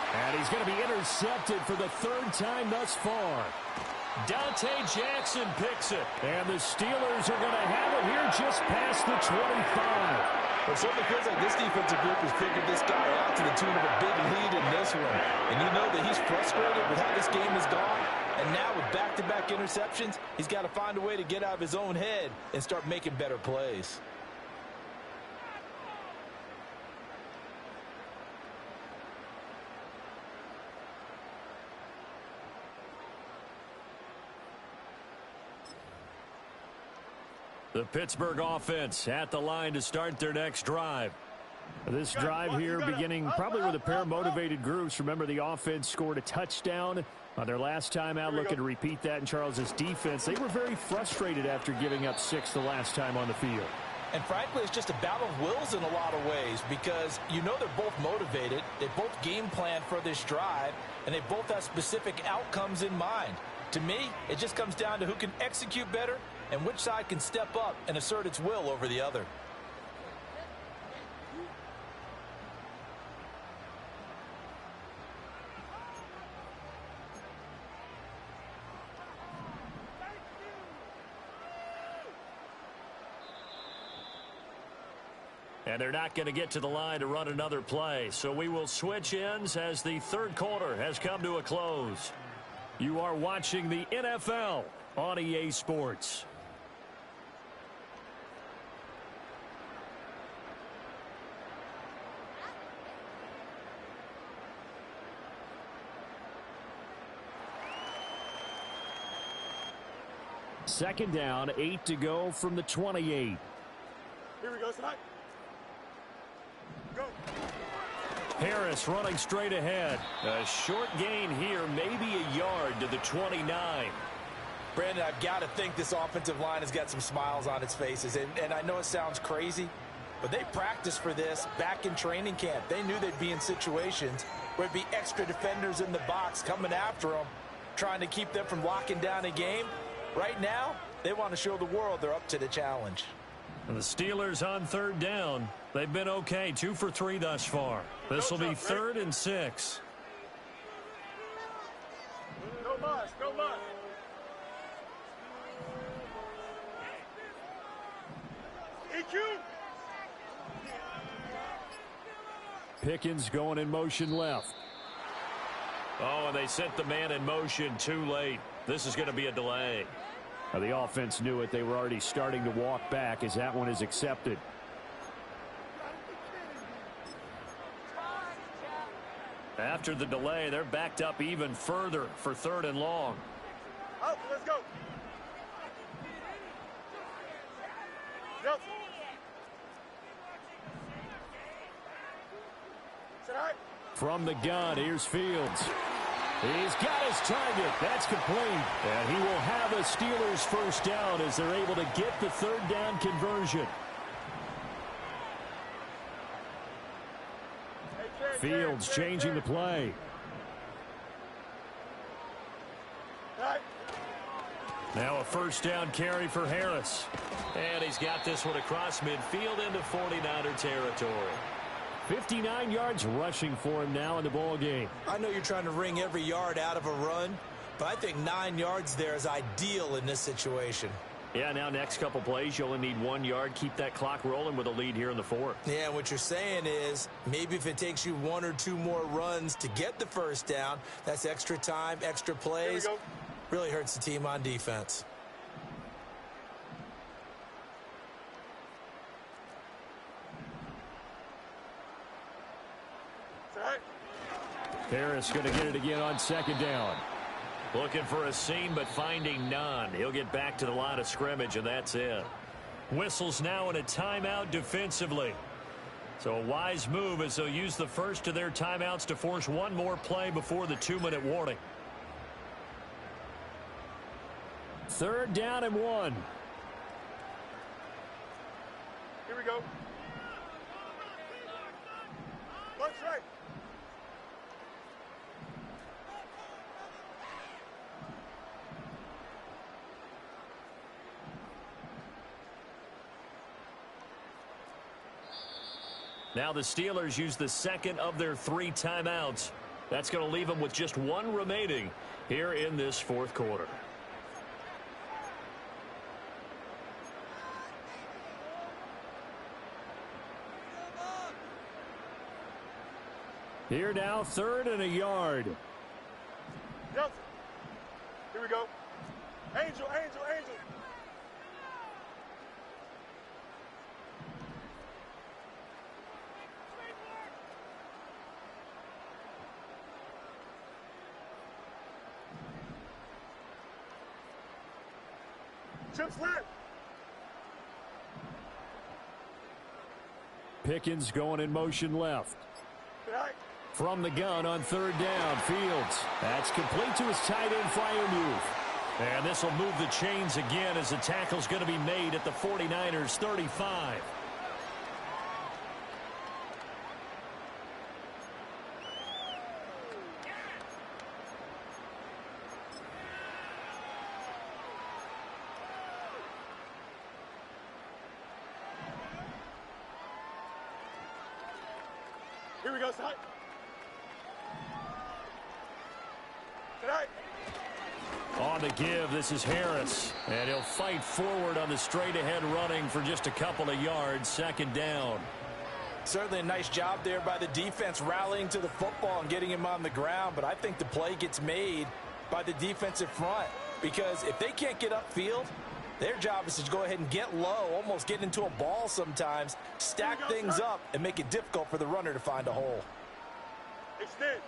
And he's going to be intercepted for the 3rd time thus far. Dante Jackson picks it. And the Steelers are going to have it here just past the 25. Well, it certainly feels like this defensive group has figured this guy out to the tune of a big lead in this one. And you know that he's frustrated with how this game has gone. And now with back-to-back interceptions, he's got to find a way to get out of his own head and start making better plays. The Pittsburgh offense at the line to start their next drive. This drive here beginning probably with a pair of motivated groups. Remember, the offense scored a touchdown on their last time out. Looking to repeat that in Charles's defense. They were very frustrated after giving up 6 the last time on the field. And frankly, it's just a battle of wills in a lot of ways because you know they're both motivated. They both game plan for this drive, and they both have specific outcomes in mind. To me, it just comes down to who can execute better and which side can step up and assert its will over the other. And they're not going to get to the line to run another play. So we will switch ends as the third quarter has come to a close. You are watching the NFL on EA Sports. Second down, 8 to go from the 28. Here we go, tonight. Go. Harris running straight ahead. A short gain here, maybe a yard to the 29. Brandon, I've got to think this offensive line has got some smiles on its faces. And I know it sounds crazy, but they practiced for this back in training camp. They knew they'd be in situations where there'd be extra defenders in the box coming after them, trying to keep them from locking down a game. Right now, they want to show the world they're up to the challenge. And the Steelers on third down. They've been okay, 2 for 3 thus far. This will be 3rd and 6. No mas, no mas. EQ. Pickens going in motion left. Oh, and they sent the man in motion too late. This is going to be a delay. Now, the offense knew it. They were already starting to walk back as that one is accepted. After the delay, they're backed up even further for 3rd and long. Out, let's go. Yep. From the gun, here's Fields. He's got his target. That's complete. And he will have a Steelers first down as they're able to get the 3rd down conversion. Fields changing the play. Now a first down carry for Harris. And he's got this one across midfield into 49er territory. 59 yards rushing for him now in the ball game. I know you're trying to wring every yard out of a run, but I think 9 yards there is ideal in this situation. Yeah, now next couple plays, you only need 1 yard. Keep that clock rolling with a lead here in the 4th. Yeah, what you're saying is maybe if it takes you 1 or 2 more runs to get the first down, that's extra time, extra plays. Really hurts the team on defense. Harris going to get it again on 2nd down. Looking for a seam, but finding none. He'll get back to the line of scrimmage, and that's it. Whistles now in a timeout defensively. So a wise move as they'll use the first of their timeouts to force 1 more play before the 2-minute warning. 3rd down and 1. Here we go. One strike. Now the Steelers use the 2nd of their 3 timeouts. That's going to leave them with just 1 remaining here in this 4th quarter. Here now, 3rd and a yard. Yep. Here we go. Angel, angel, angel. Chips left. Pickens going in motion left. From the gun on third down, Fields. That's complete to his tight end, Freiermuth. And this will move the chains again as the tackle's going to be made at the 49ers 35. Here we go, side. Tonight. On the give, this is Harris. And he'll fight forward on the straight-ahead running for just a couple of yards. Second down. Certainly a nice job there by the defense rallying to the football and getting him on the ground. But I think the play gets made by the defensive front. Because if they can't get upfield, their job is to go ahead and get low, almost get into a ball sometimes, stack things up, and make it difficult for the runner to find a hole. Extend.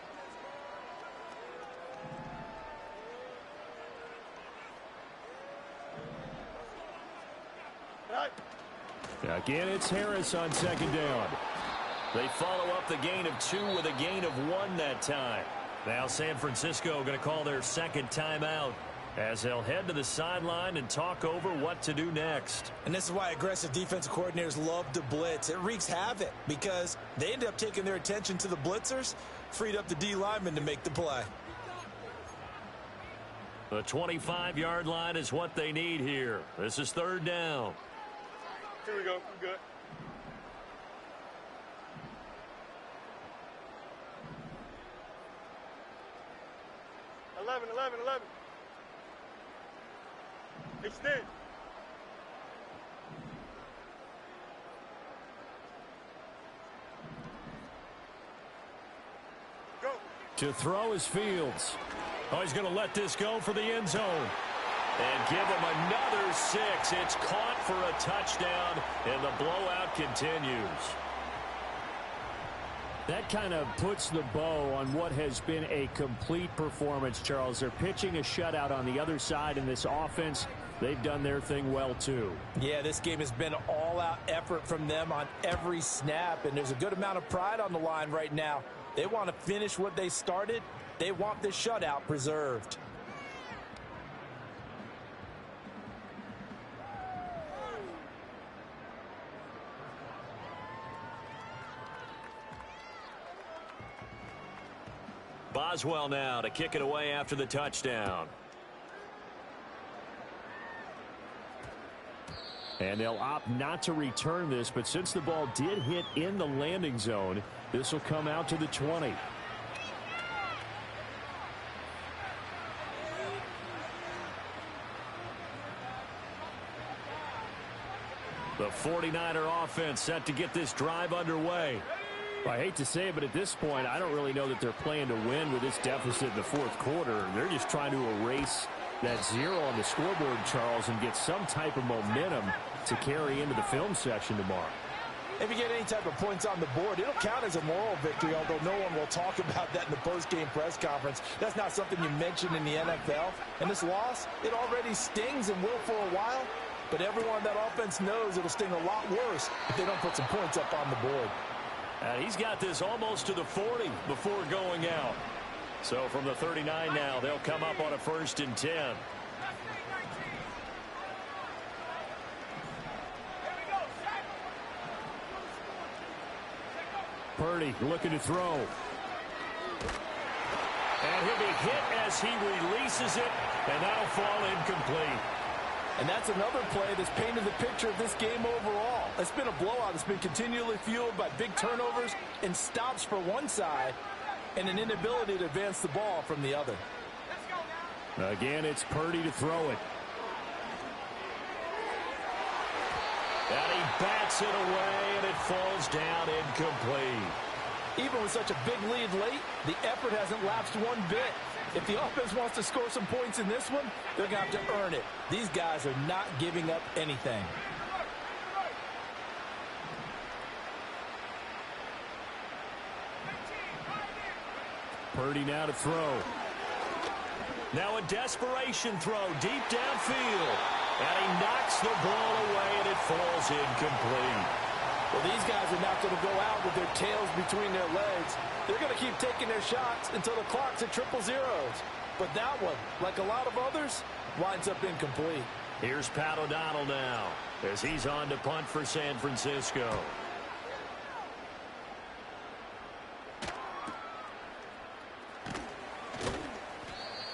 Again, it's Harris on second down. They follow up the gain of 2 with a gain of 1 that time. Now San Francisco going to call their second timeout as they'll head to the sideline and talk over what to do next. And this is why aggressive defensive coordinators love to blitz. It wreaks havoc because they end up taking their attention to the blitzers, freed up the D lineman to make the play. The 25-yard line is what they need here. This is third down. Here we go. We're good. Eleven. Extend. Go. To throw is Fields. Oh, he's going to let this go for the end zone. And give him another 6. It's caught for a touchdown, and the blowout continues. That kind of puts the bow on what has been a complete performance, Charles. They're pitching a shutout on the other side in this offense. They've done their thing well, too. Yeah, this game has been all-out effort from them on every snap, and there's a good amount of pride on the line right now. They want to finish what they started. They want this shutout preserved. Boswell now to kick it away after the touchdown. And they'll opt not to return this, but since the ball did hit in the landing zone, this will come out to the 20. The 49er offense set to get this drive underway. I hate to say it, but at this point, I don't really know that they're playing to win with this deficit in the fourth quarter. They're just trying to erase that 0 on the scoreboard, Charles, and get some type of momentum to carry into the film section tomorrow. If you get any type of points on the board, it'll count as a moral victory, although no one will talk about that in the post-game press conference. That's not something you mention in the NFL. And this loss, it already stings and will for a while, but everyone on that offense knows it'll sting a lot worse if they don't put some points up on the board. And he's got this almost to the 40 before going out. So from the 39 now, they'll come up on a 1st and 10. Purdy looking to throw. And he'll be hit as he releases it, and that'll fall incomplete. And that's another play that's painted the picture of this game overall. It's been a blowout. It's been continually fueled by big turnovers and stops for one side and an inability to advance the ball from the other. Again, it's Purdy to throw it. And he bats it away, and it falls down incomplete. Even with such a big lead late, the effort hasn't lapsed one bit. If the offense wants to score some points in this one, they're going to have to earn it. These guys are not giving up anything. Purdy now to throw. Now a desperation throw deep downfield. And he knocks the ball away, and it falls incomplete. Well, these guys are not going to go out with their tails between their legs. They're going to keep taking their shots until the clock's at triple zeros. But that one, like a lot of others, winds up incomplete. Here's Pat O'Donnell now as he's on to punt for San Francisco.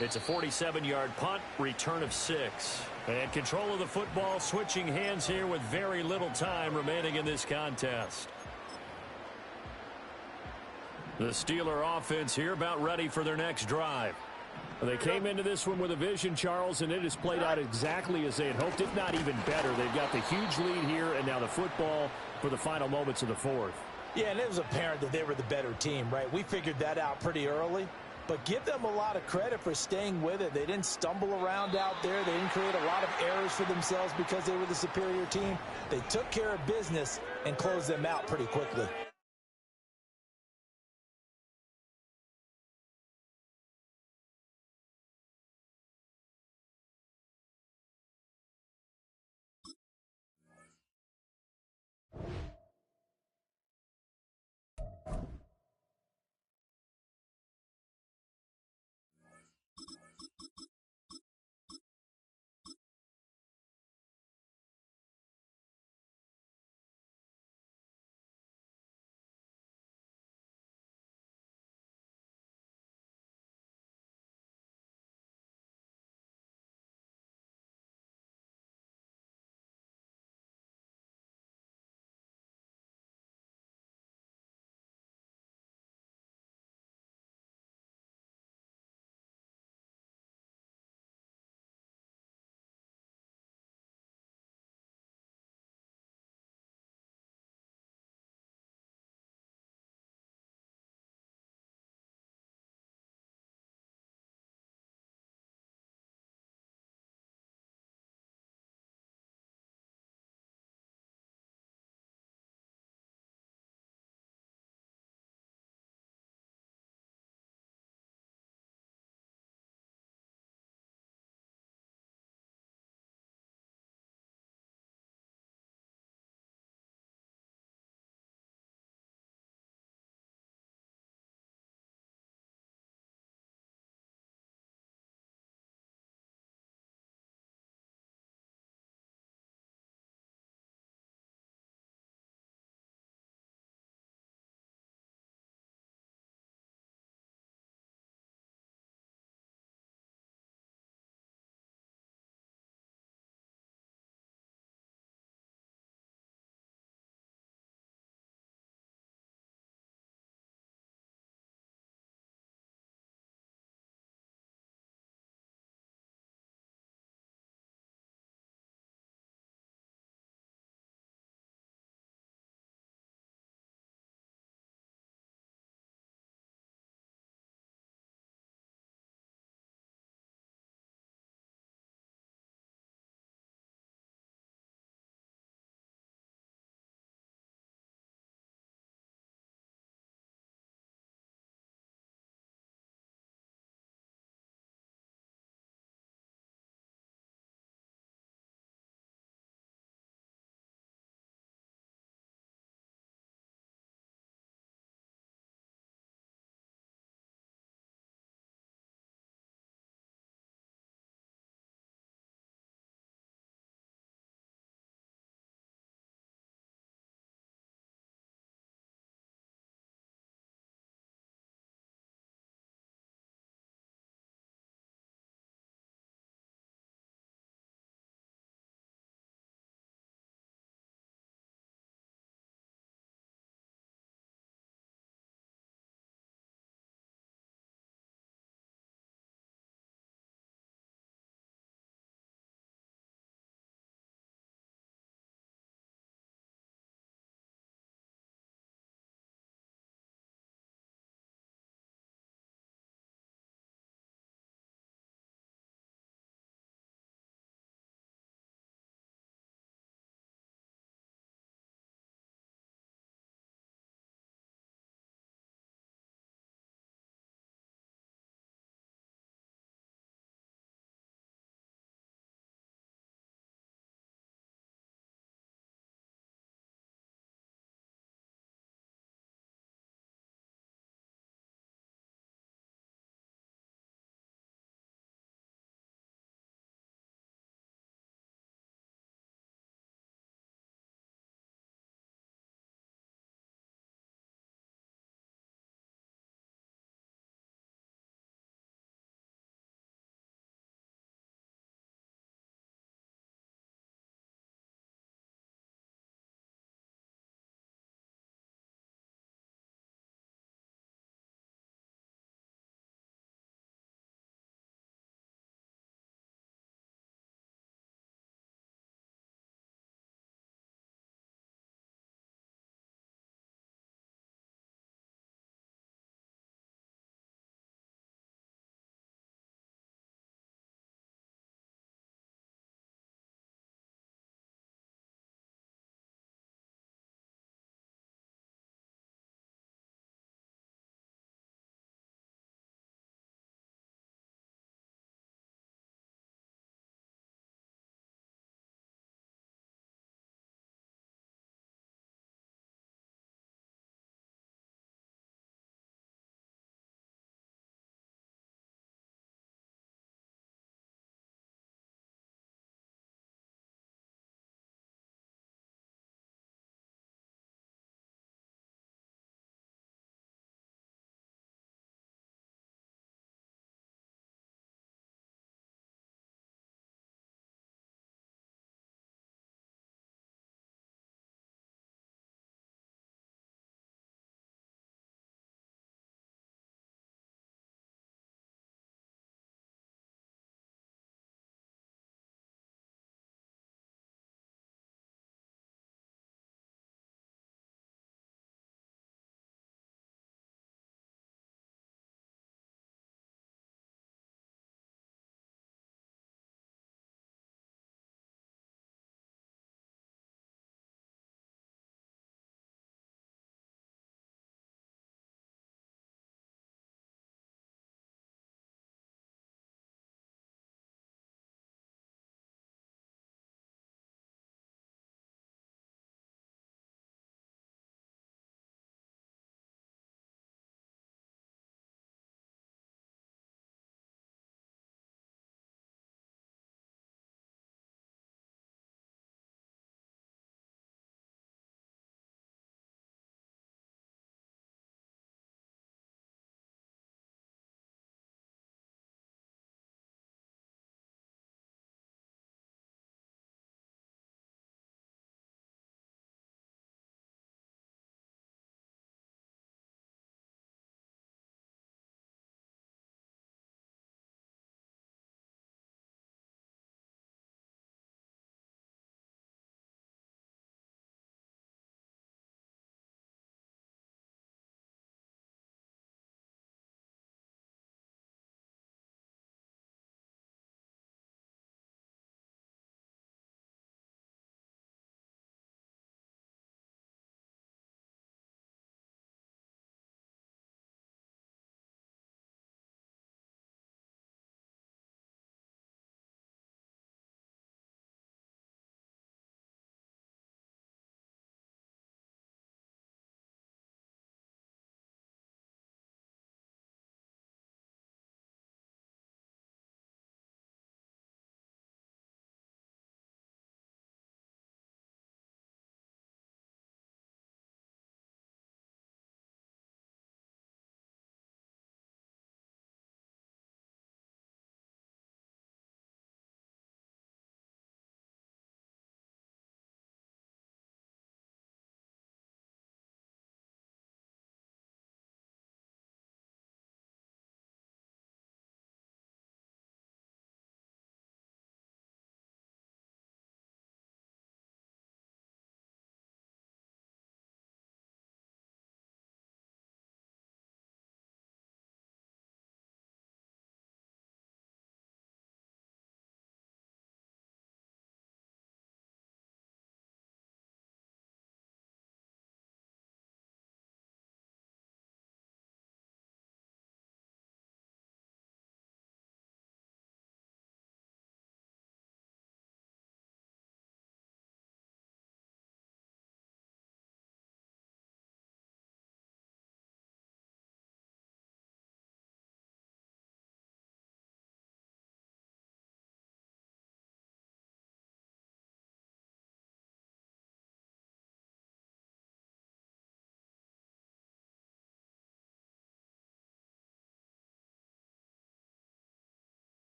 It's a 47-yard punt, return of 6. And control of the football switching hands here with very little time remaining in this contest. The Steeler offense here about ready for their next drive. They came into this one with a vision, Charles, and it has played out exactly as they had hoped, if not even better. They've got the huge lead here, and now the football for the final moments of the fourth. Yeah, and it was apparent that they were the better team, right? We figured that out pretty early. But give them a lot of credit for staying with it. They didn't stumble around out there. They didn't create a lot of errors for themselves because they were the superior team. They took care of business and closed them out pretty quickly.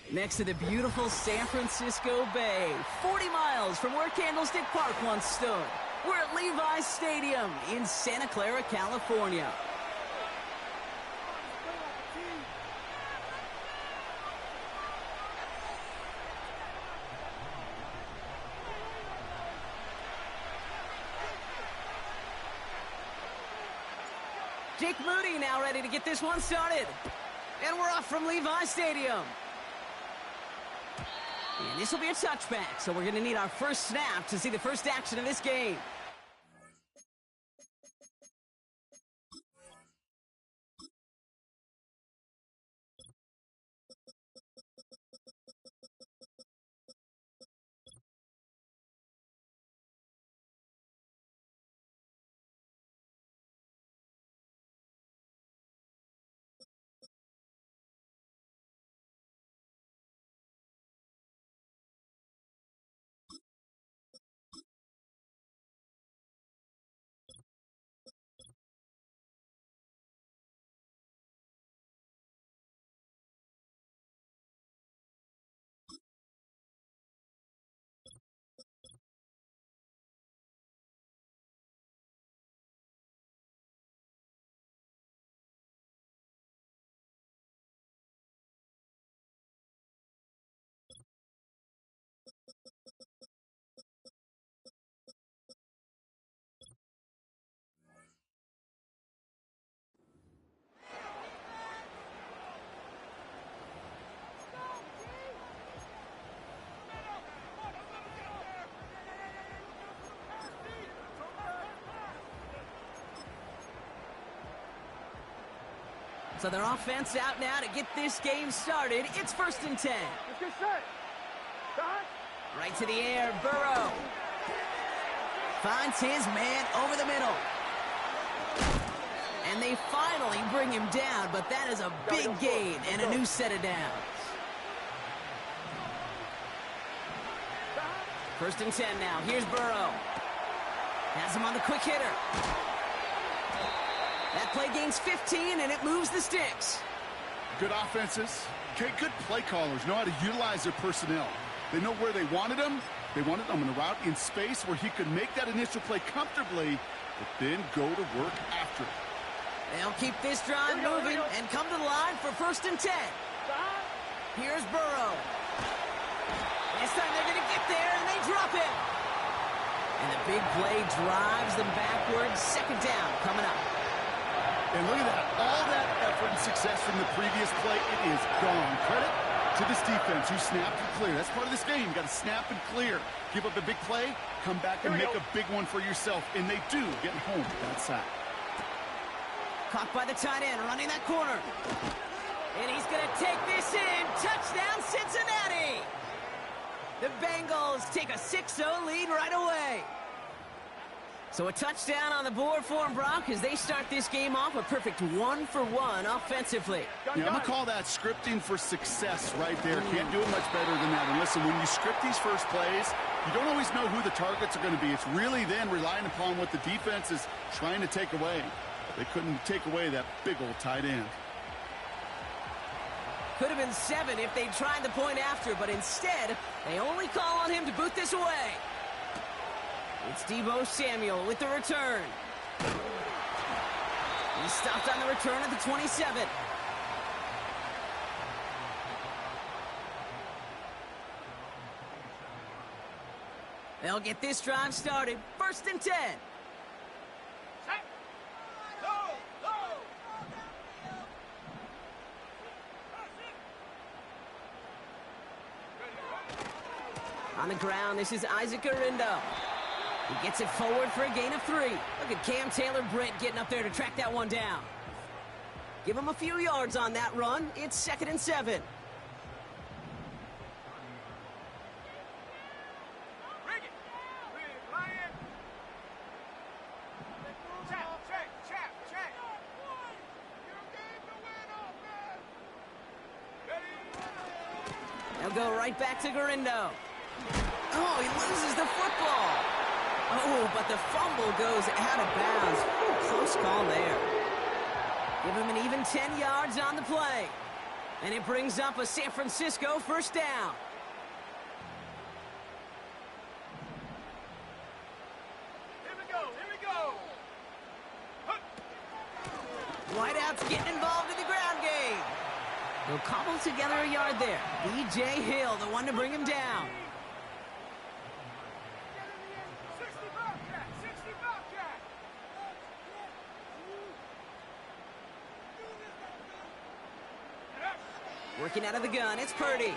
Next to the beautiful San Francisco Bay, 40 miles from where Candlestick Park once stood. We're at Levi's Stadium in Santa Clara, California. Jake Moody now ready to get this one started. And we're off from Levi's Stadium. And this will be a touchback, so we're going to need our first snap to see the first action of this game. So their offense out now to get this game started. It's 1st and 10. Right to the air, Burrow. Finds his man over the middle. And they finally bring him down, but that is a big gain and a new set of downs. 1st and 10 now. Here's Burrow. Has him on the quick hitter. That play gains 15, and it moves the sticks. Good offenses. Okay, good play callers know how to utilize their personnel. They know where they wanted them. They wanted them in a route in space where he could make that initial play comfortably, but then go to work after it. They'll keep this drive moving and come to the line for 1st and 10. Here's Burrow. This time they're going to get there, and they drop it. And the big play drives them backwards. 2nd down coming up. And look at that. All that effort and success from the previous play, it is gone. Credit to this defense who snapped and clear. That's part of this game. You got to snap and clear. Give up a big play, come back and make a big one for yourself. And they do, getting home that sack. Caught by the tight end, running that corner. And he's going to take this in. Touchdown, Cincinnati! The Bengals take a 6-0 lead right away. So a touchdown on the board for them, Brock, as they start this game off a perfect 1-for-1 offensively. Yeah, I'm going to call that scripting for success right there. Can't do it much better than that. And listen, when you script these first plays, you don't always know who the targets are going to be. It's really then relying upon what the defense is trying to take away. They couldn't take away that big old tight end. Could have been 7 if they tried the point after, but instead, they only call on him to boot this away. It's Deebo Samuel with the return. He stopped on the return at the 27. They'll get this drive started. 1st and 10. On the ground, this is Isaac Arindo. He gets it forward for a gain of 3. Look at Cam Taylor-Britt getting up there to track that one down. Give him a few yards on that run. It's 2nd and 7. They'll go right back to Garindo. Oh, he loses the football. Oh, but the fumble goes out of bounds. Ooh, close call there. Give him an even 10 yards on the play. And it brings up a San Francisco first down. Here we go. Wideouts getting involved in the ground game. He'll cobble together a yard there. B.J. Hill, the one to bring him down. 60 Bobcat, 60 Bobcat. Working out of the gun, it's Purdy.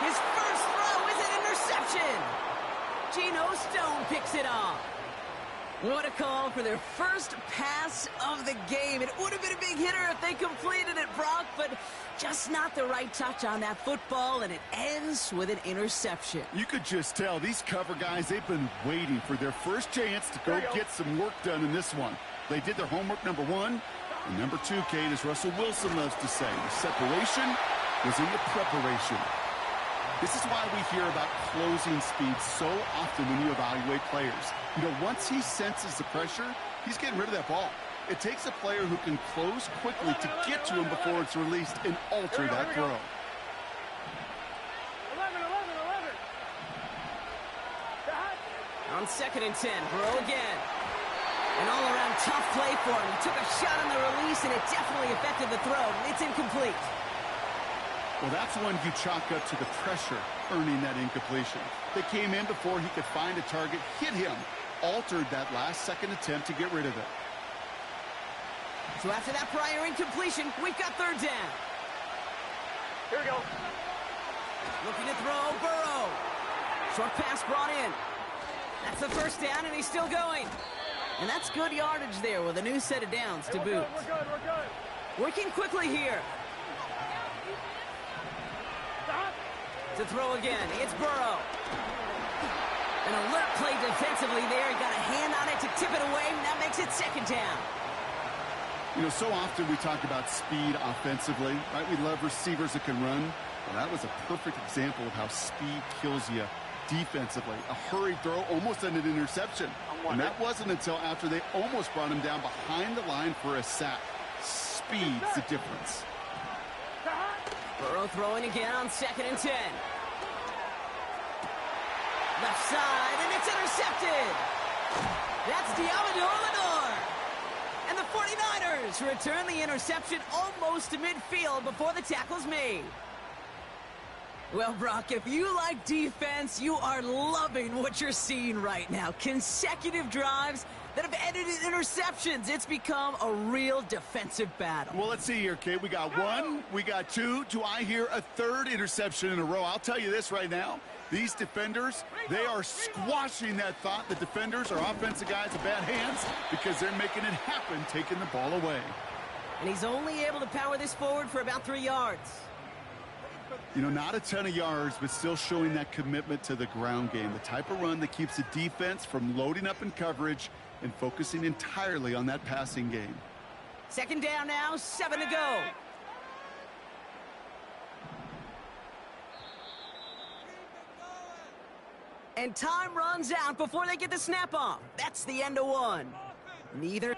His first throw is an interception. Geno Stone picks it off. What a call for their first pass of the game. It would have been a big hitter if they completed it, Brock, but just not the right touch on that football, and it ends with an interception. You could just tell these cover guys, they've been waiting for their first chance to go get some work done in this one. They did their homework, number one. And number two, Kate, as Russell Wilson loves to say, the separation was in the preparation. This is why we hear about closing speed so often when you evaluate players. You know, once he senses the pressure, he's getting rid of that ball. It takes a player who can close quickly to get to him before it's released and alter that throw. 11. On 2nd and 10, Burrow again. An all-around tough play for him. He took a shot on the release, and it definitely affected the throw. It's incomplete. Well, that's one you chalk up to the pressure earning that incompletion. They came in before he could find a target, hit him, altered that last-second attempt to get rid of it. So after that prior incompletion, we've got 3rd down. Here we go. Looking to throw, Burrow. Short pass brought in. That's the 1st down, and he's still going. And that's good yardage there with a new set of downs to boot. We're good. Working quickly here. To throw again, it's Burrow. An alert play defensively there. He got a hand on it to tip it away, and that makes it 2nd down. You know, so often we talk about speed offensively, right? We love receivers that can run. Well, that was a perfect example of how speed kills you defensively. A hurried throw, almost an interception. And that wasn't until after they almost brought him down behind the line for a sack. Speed's the difference. Burrow throwing again on 2nd and 10. Left side, and it's intercepted. That's Diamador Lenore. And the 49ers return the interception almost to midfield before the tackle's made. Well, Brock, if you like defense, you are loving what you're seeing right now. Consecutive drives that have ended in interceptions. It's become a real defensive battle. Well, let's see here, Kate. We got 1, we got 2. Do I hear a 3rd interception in a row? I'll tell you this right now. These defenders, they are squashing that thought that defenders are offensive guys with bad hands because they're making it happen, taking the ball away. And he's only able to power this forward for about 3 yards. You know, not a ton of yards, but still showing that commitment to the ground game. The type of run that keeps the defense from loading up in coverage and focusing entirely on that passing game. 2nd down now, 7 to go. And time runs out before they get the snap off. That's the end of 1. Neither.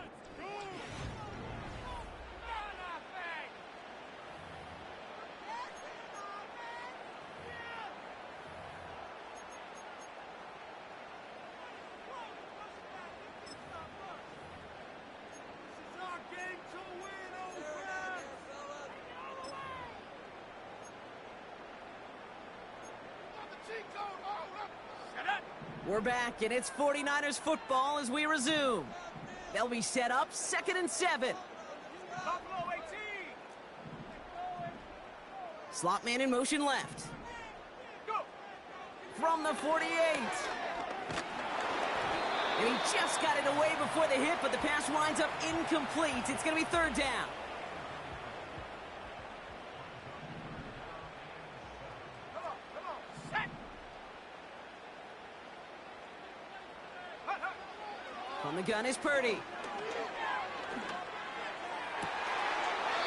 We're back, and it's 49ers football as we resume. They'll be set up 2nd and 7. Slot man in motion left. From the 48. And he just got it away before the hit, but the pass winds up incomplete. It's going to be 3rd down. From the gun is Purdy.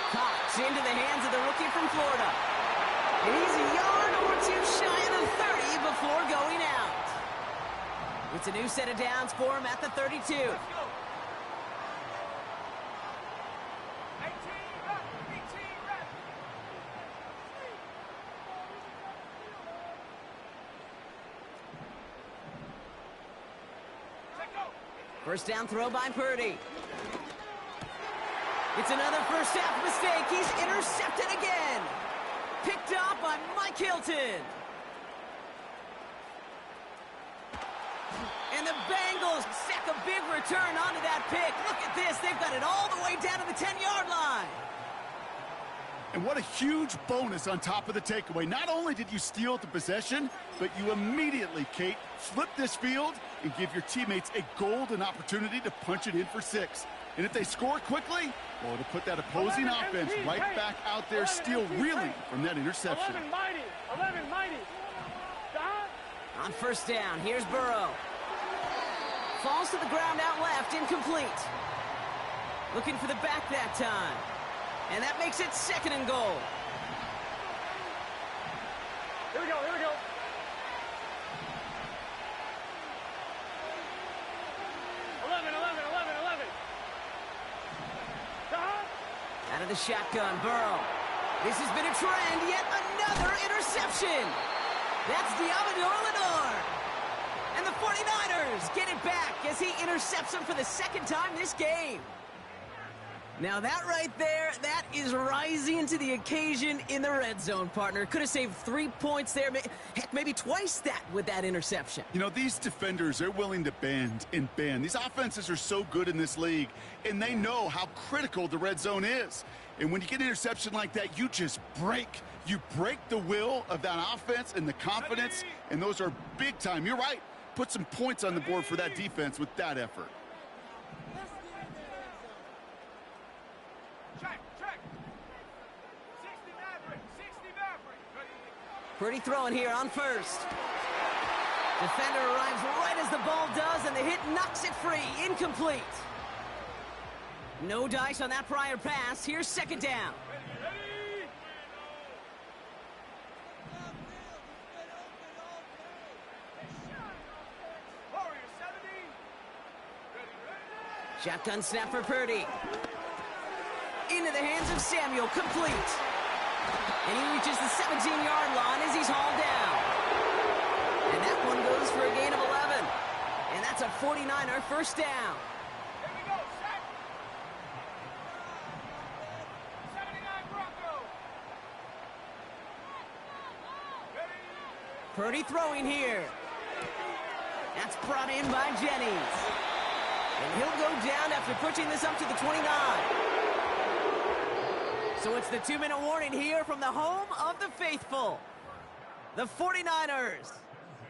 Caught into the hands of the rookie from Florida. And he's a yard or 2 shy of the 30 before going out. It's a new set of downs for him at the 32. 18. First down throw by Purdy. It's another first half mistake. He's intercepted again. Picked off by Mike Hilton. And the Bengals sack a big return onto that pick. Look at this. They've got it all the way down to the 10-yard line. And what a huge bonus on top of the takeaway. Not only did you steal the possession, but you immediately, Kate, flip this field and give your teammates a golden opportunity to punch it in for 6. And if they score quickly, well, it'll put that opposing offense right back out there, still reeling from that interception. 11 mighty. On first down, here's Burrow. Falls to the ground out left, incomplete. Looking for the back that time. And that makes it 2nd and goal. Here we go. 11. Out of the shotgun, Burrow. This has been a trend, yet another interception. That's Diamador Lenore. And the 49ers get it back as he intercepts him for the 2nd time this game. Now that right there, that is rising to the occasion in the red zone, partner. Could have saved 3 points there. Heck, maybe twice that with that interception. You know, these defenders, they're willing to bend and bend. These offenses are so good in this league, and they know how critical the red zone is. And when you get an interception like that, you just break. You break the will of that offense and the confidence, and those are big time. You're right. Put some points on the board for that defense with that effort. Check. 60 Maverick. Purdy throwing here on first. Defender arrives right as the ball does, and the hit knocks it free. Incomplete. No dice on that prior pass. Here's 2nd down. Shotgun snap for Purdy. Into the hands of Samuel, complete. And he reaches the 17-yard line as he's hauled down. And that one goes for a gain of 11. And that's a 49er first down. Here we go, set. 79 Bronco. Ready. Purdy throwing here. That's brought in by Jennings. And he'll go down after pushing this up to the 29. So it's the 2-minute warning here from the home of the faithful. The 49ers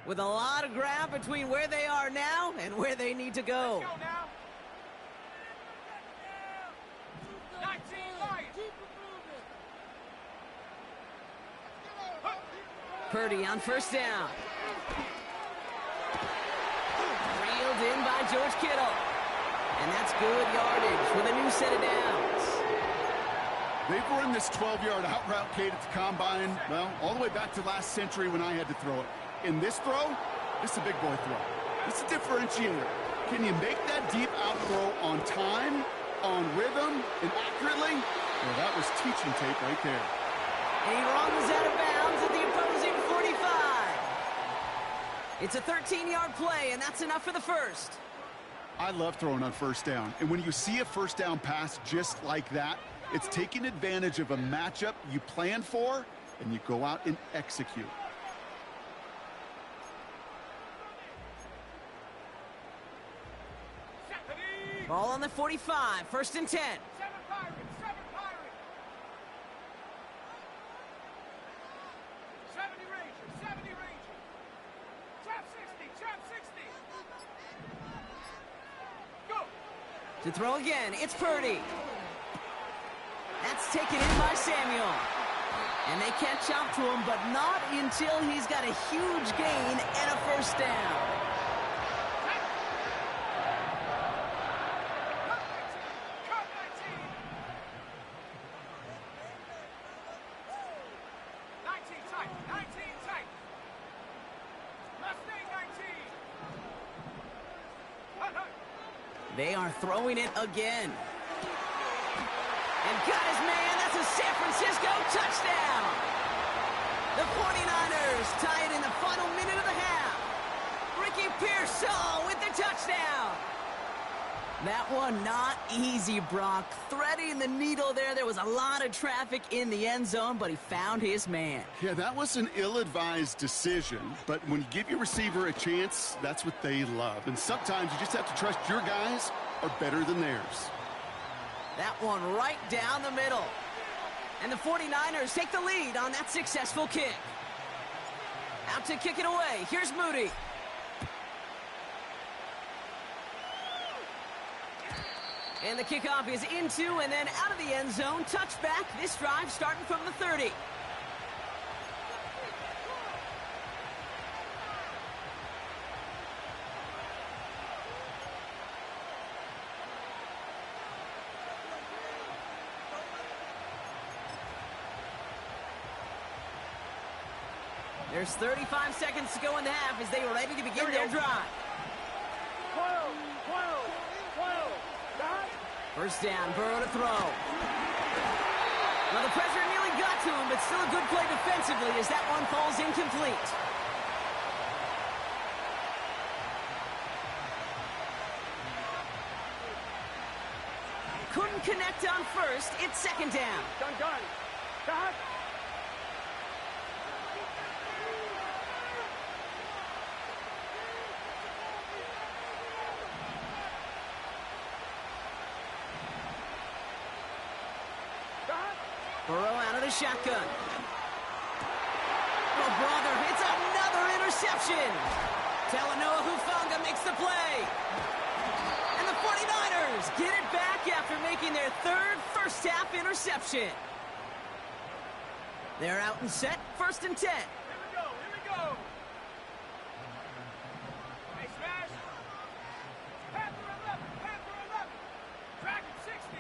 with a lot of ground between where they are now and where they need to go. Let's go now. 19 Lions. Purdy on first down. Reeled in by George Kittle. And that's good yardage with a new set of downs. They've run this 12-yard out route, Kate, at the combine, well, all the way back to last century when I had to throw it. In this throw, this is a big boy throw. It's a differentiator. Can you make that deep out throw on time, on rhythm, and accurately? Well, that was teaching tape right there. And he runs out of bounds at the opposing 45. It's a 13-yard play, and that's enough for the first. I love throwing on first down. And when you see a first down pass just like that, it's taking advantage of a matchup you plan for, and you go out and execute. Ball on the 45, 1st and 10. 7 Pirates. 70 Rangers. Trap 60. Go. To throw again, it's Purdy. That's taken in by Samuel. And they catch up to him, but not until he's got a huge gain and a first down. Cut 19. 19 tight. Mustang 19. They are throwing it again. And got his man. That's a San Francisco touchdown. The 49ers tie it in the final minute of the half. Ricky Pearsall with the touchdown. That one not easy, Brock. Threading the needle there. There was a lot of traffic in the end zone, but he found his man. Yeah, that was an ill-advised decision, but when you give your receiver a chance, that's what they love. And sometimes you just have to trust your guys are better than theirs. That one right down the middle. And the 49ers take the lead on that successful kick. Out to kick it away. Here's Moody. And the kickoff is into and then out of the end zone. Touchback. This drive starting from the 30. There's 35 seconds to go in the half as they are ready to begin their drive. 12, 12, 12. First down, Burrow to throw. Well, the pressure nearly got to him, but still a good play defensively as that one falls incomplete. Couldn't connect on first. It's second down. Done. Stop. Burrow out of the shotgun. Oh, brother, it's another interception. Talanoa Hufanga makes the play. And the 49ers get it back after making their third first-half interception. They're out and set, 1st and 10. Here we go. Hey, smash. Panther 11. Dragon 60.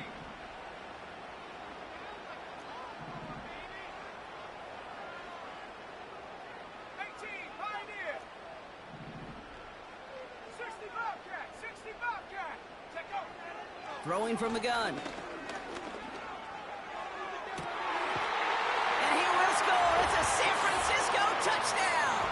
18, Pioneer. 60 Bobcat. Check out. Throwing from the gun. And he will score. It's a San Francisco touchdown.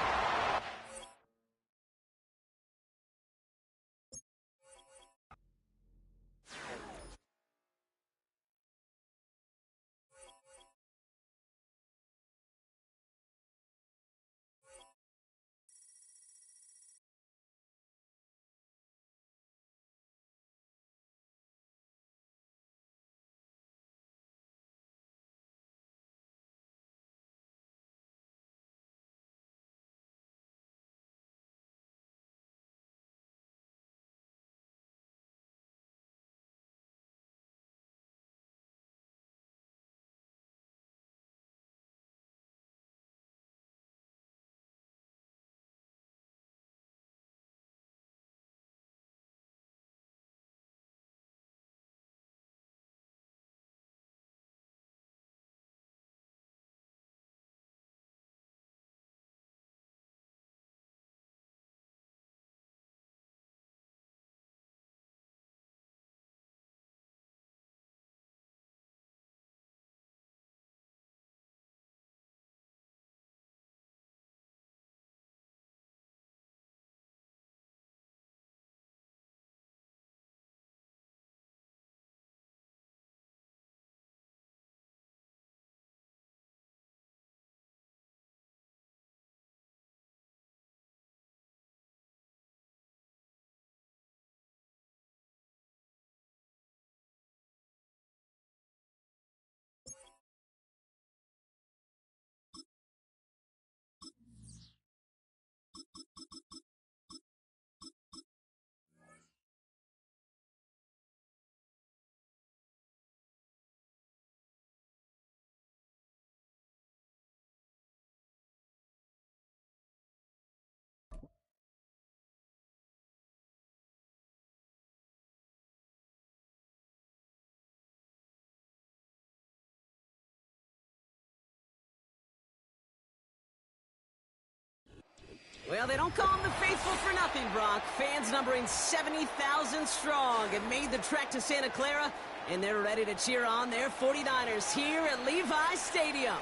Well, they don't call them the faithful for nothing, Brock. Fans numbering 70,000 strong have made the trek to Santa Clara, and they're ready to cheer on their 49ers here at Levi's Stadium.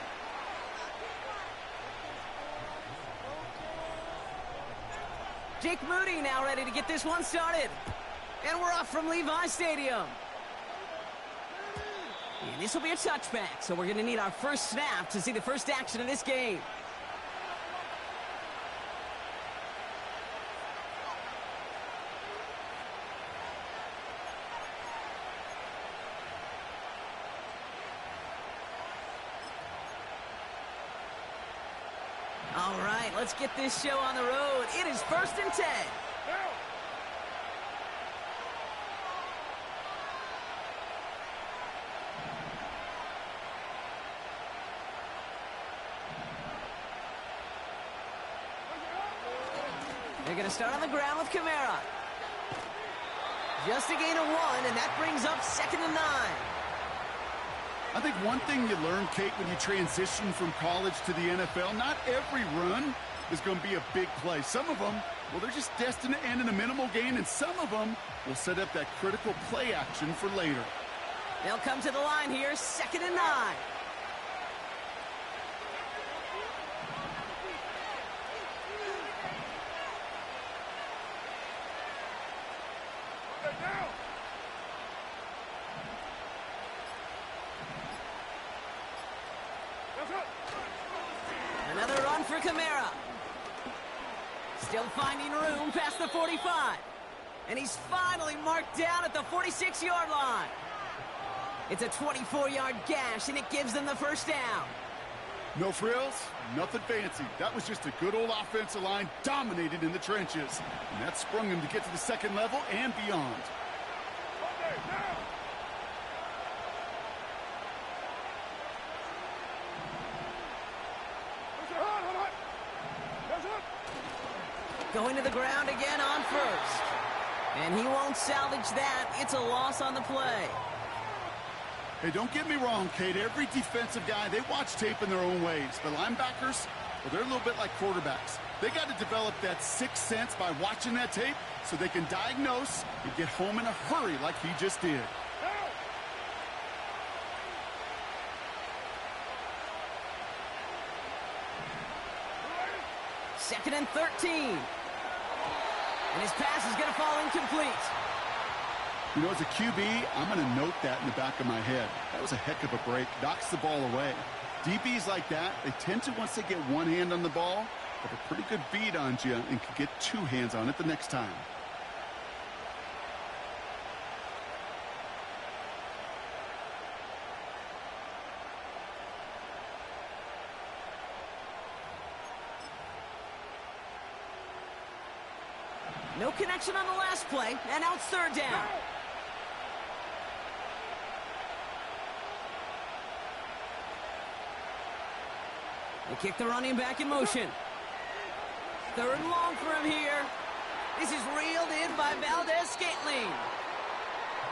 Jake Moody now ready to get this one started. And we're off from Levi Stadium. And this will be a touchback, so we're going to need our first snap to see the first action of this game. All right, let's get this show on the road. It is 1st and 10. They're going to start on the ground with Kamara. Just a gain of 1, and that brings up 2nd and 9. I think one thing you learn, Kate, when you transition from college to the NFL, not every run is going to be a big play. Some of them, well, they're just destined to end in a minimal gain, and some of them will set up that critical play action for later. They'll come to the line here, 2nd and 9. Another run for Kamara. Still finding room past the 45. And he's finally marked down at the 46-yard line. It's a 24-yard gash, and it gives them the first down. No frills, nothing fancy. That was just a good old offensive line dominated in the trenches. And that sprung him to get to the second level and beyond. Going to the ground again on first. And he won't salvage that. It's a loss on the play. Hey, don't get me wrong, Kate. Every defensive guy, they watch tape in their own ways. But linebackers, well, they're a little bit like quarterbacks. They got to develop that sixth sense by watching that tape so they can diagnose and get home in a hurry like he just did. 2nd and 13. And his pass is going to fall incomplete. You know, as a QB, I'm going to note that in the back of my head. That was a heck of a break. Knocks the ball away. DBs like that, they tend to, once they get one hand on the ball, have a pretty good beat on you and can get two hands on it the next time. No connection on the last play, and now it's 3rd down. They kick the running back in motion. 3rd and long for him here. This is reeled in by Valdez-Scantling.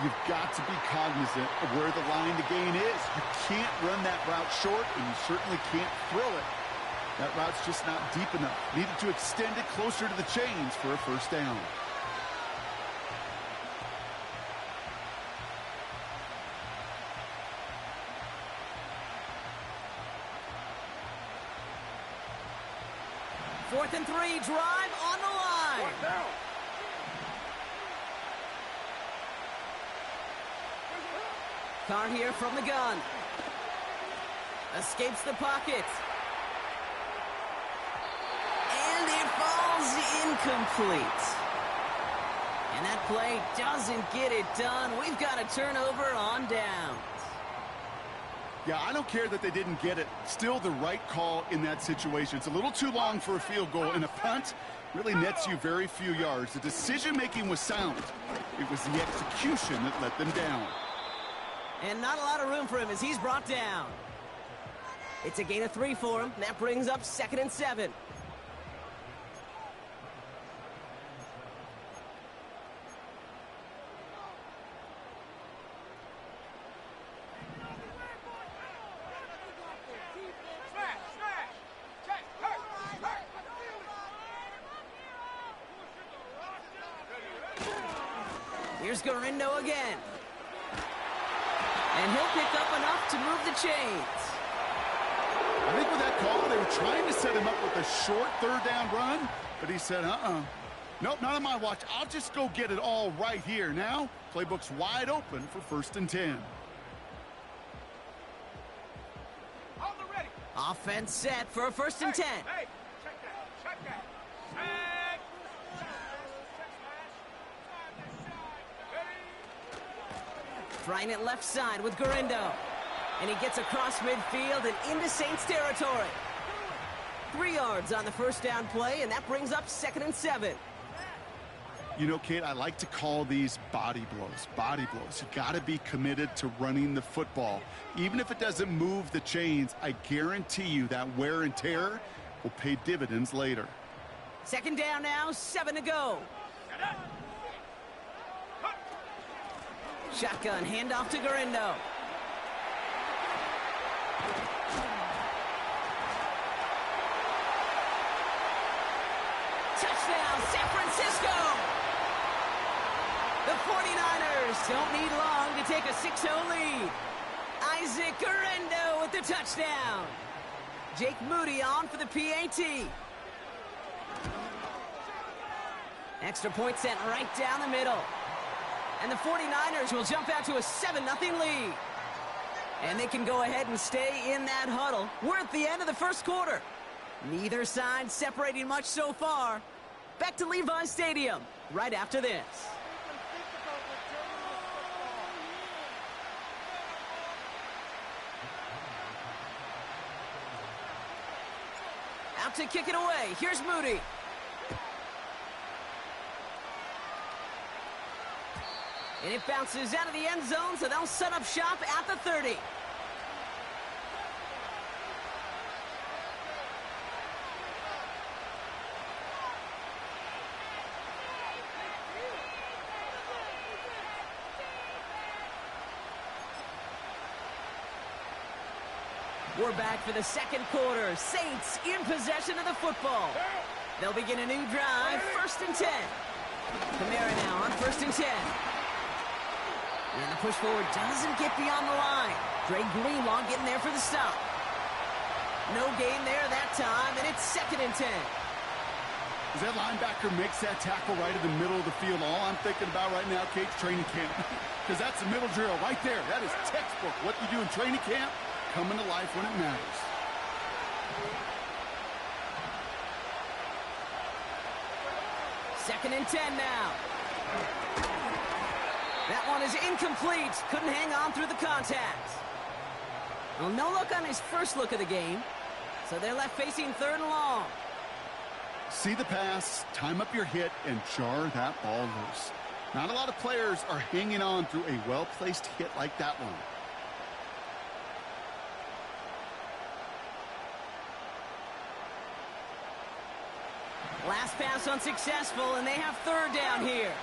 You've got to be cognizant of where the line to gain is. You can't run that route short, and you certainly can't throw it. That route's just not deep enough. Needed to extend it closer to the chains for a first down. Fourth and 3, drive on the line. Carr here from the gun. Escapes the pocket. And it falls incomplete. And that play doesn't get it done. We've got a turnover on downs. Yeah, I don't care that they didn't get it. Still the right call in that situation. It's a little too long for a field goal, and a punt really nets you very few yards. The decision-making was sound. It was the execution that let them down. And not a lot of room for him as he's brought down. It's a gain of 3 for him. That brings up 2nd and 7. Here's Garindo again. And he'll pick up enough to move the chains. I think with that call, they were trying to set him up with a short 3rd down run, but he said, Nope, not on my watch. I'll just go get it all right here. Now, playbook's wide open for 1st and 10. Hold the ready. Offense set for a 1st and 10. Hey, check that. Check that. Trying it left side with Garindo. And he gets across midfield and into Saints territory. 3 yards on the 1st down play, and that brings up 2nd and 7. You know, Kate, I like to call these body blows. Body blows. You got to be committed to running the football. Even if it doesn't move the chains, I guarantee you that wear and tear will pay dividends later. 2nd down now, 7 to go. Shotgun handoff to Garindo. Touchdown, San Francisco! The 49ers don't need long to take a 6-0 lead. Isaac Garindo with the touchdown. Jake Moody on for the PAT. Extra point sent right down the middle. And the 49ers will jump out to a 7-0 lead. And they can go ahead and stay in that huddle. We're at the end of the 1st quarter. Neither side separating much so far. Back to Levi Stadium right after this. Out to kick it away. Here's Moody. And it bounces out of the end zone, so they'll set up shop at the 30. We're back for the 2nd quarter. Saints in possession of the football. They'll begin a new drive, 1st and 10. Kamara now on 1st and 10. And the push forward doesn't get beyond the line. Dre Greenlaw getting there for the stop. No gain there that time, and it's 2nd and 10. As that linebacker makes that tackle right in the middle of the field, all I'm thinking about right now, Kate's training camp. Because that's the middle drill right there. That is textbook. What you do in training camp, coming to life when it matters. Second and 10 now. That one is incomplete. Couldn't hang on through the contact. Well, no look on his first look of the game. So they're left facing 3rd and long. See the pass, time up your hit, and jar that ball loose. Not a lot of players are hanging on through a well-placed hit like that one. Last pass unsuccessful, and they have 3rd down here.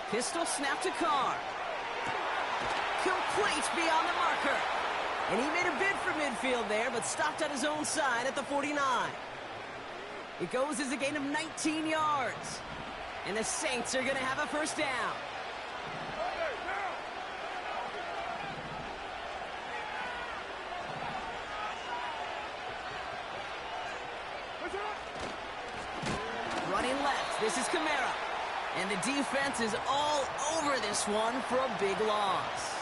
Pistol snap to Carr. Complete beyond the marker. And he made a bid for midfield there, but stopped on his own side at the 49. It goes as a gain of 19 yards. And the Saints are going to have a 1st down. Running left, this is Kamara. And the defense is all over this one for a big loss.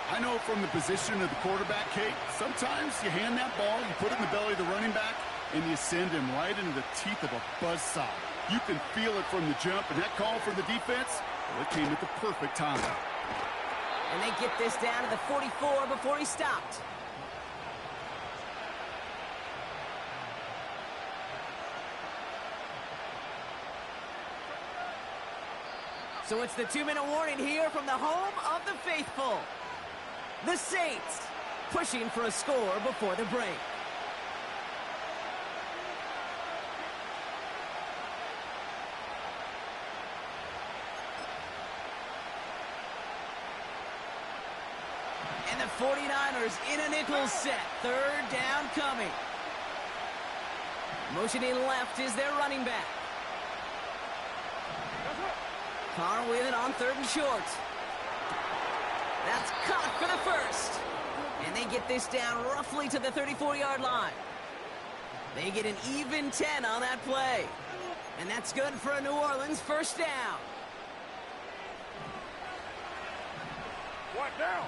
I know from the position of the quarterback, Kate, sometimes you hand that ball, you put it in the belly of the running back, and you send him right into the teeth of a buzzsaw. You can feel it from the jump, and that call from the defense, well, it came at the perfect time. And they get this down to the 44 before he stopped. So it's the 2-minute warning here from the home of the faithful. The Saints pushing for a score before the break. And the 49ers in a nickel set. 3rd down coming. Motioning left is their running back. Carr with it on 3rd and short. That's caught for the first. And they get this down roughly to the 34-yard line. They get an even 10 on that play. And that's good for a New Orleans first down. What now?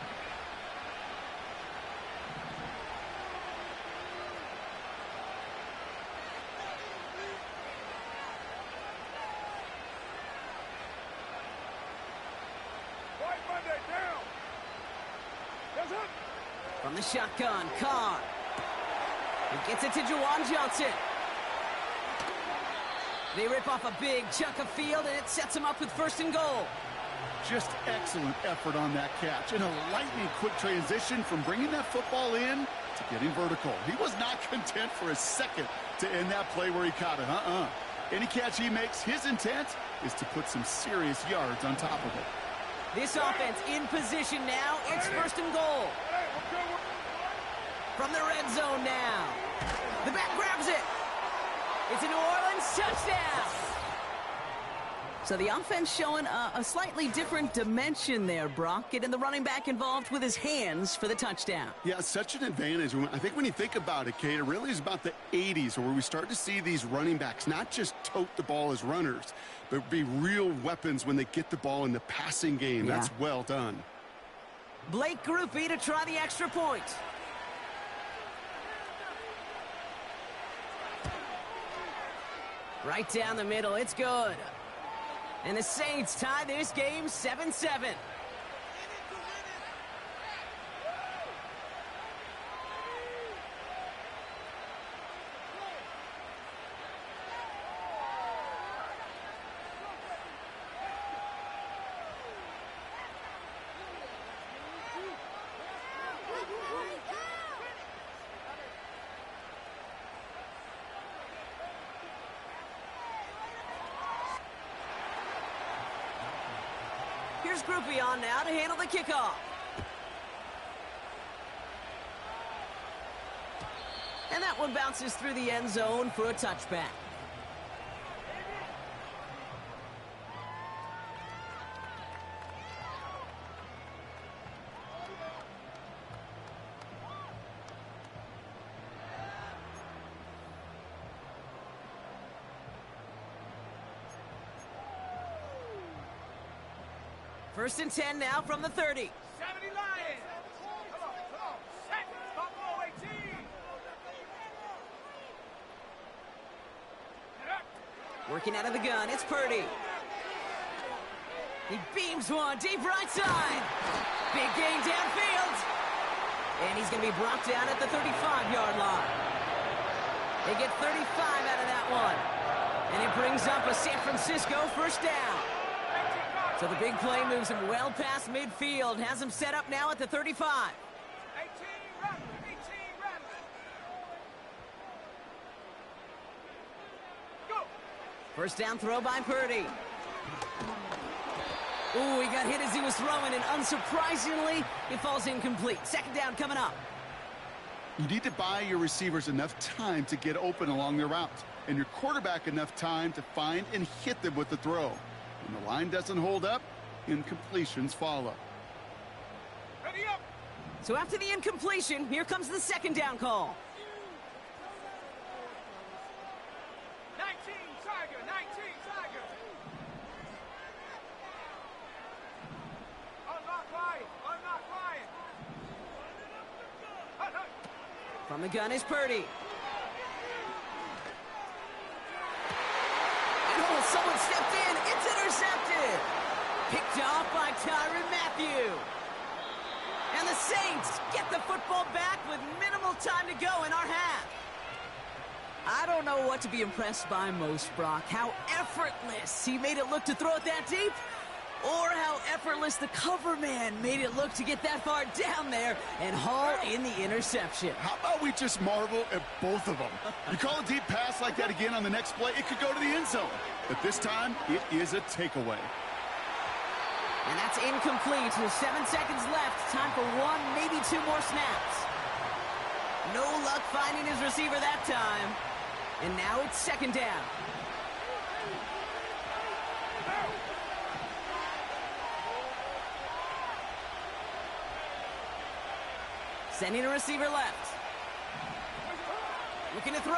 White Monday down. Yes, up. From the shotgun, Carr. He gets it to Juwan Johnson. They rip off a big chunk of field, and it sets them up with first and goal. Just excellent effort on that catch. And a lightning quick transition from bringing that football in to getting vertical. He was not content for a second to end that play where he caught it. Any catch he makes, his intent is to put some serious yards on top of it. This offense in position now. It's first and goal. From the red zone now. The back grabs it. It's a New Orleans touchdown. So the offense showing a slightly different dimension there, Brock. Getting the running back involved with his hands for the touchdown. Yeah, such an advantage. I think when you think about it, Kate, it really is about the 80s where we start to see these running backs not just tote the ball as runners, but be real weapons when they get the ball in the passing game. Yeah. That's well done. Blake Grupe to try the extra point. Right down the middle, it's good. And the Saints tie this game 7-7. Here's Grupe on now to handle the kickoff. And that one bounces through the end zone for a touchback. First and 10 now from the 30. 70 Lions. Come on. Set. Buffalo 18. Working out of the gun, it's Purdy. He beams one deep right side. Big gain downfield. And he's going to be brought down at the 35-yard line. They get 35 out of that one. And it brings up a San Francisco first down. So the big play moves him well past midfield. Has him set up now at the 35. 18 run. Go. First down throw by Purdy. Ooh, he got hit as he was throwing, and unsurprisingly, it falls incomplete. Second down coming up. You need to buy your receivers enough time to get open along their routes, and your quarterback enough time to find and hit them with the throw. When the line doesn't hold up, incompletions follow. Ready up. So after the incompletion, here comes the second down call. 19 Tiger. Unlock Lion. From the gun is Purdy. Someone stepped in. It's intercepted. Picked off by Tyrann Mathieu. And the Saints get the football back with minimal time to go in our half. I don't know what to be impressed by most, Brock. How effortless he made it look to throw it that deep, or how effortless the cover man made it look to get that far down there and haul in the interception. How about we just marvel at both of them? You call a deep pass like that again on the next play, it could go to the end zone. But this time, it is a takeaway. And that's incomplete. 7 seconds left. Time for one, maybe two more snaps. No luck finding his receiver that time. And now it's second down. Sending a receiver left. Looking to throw.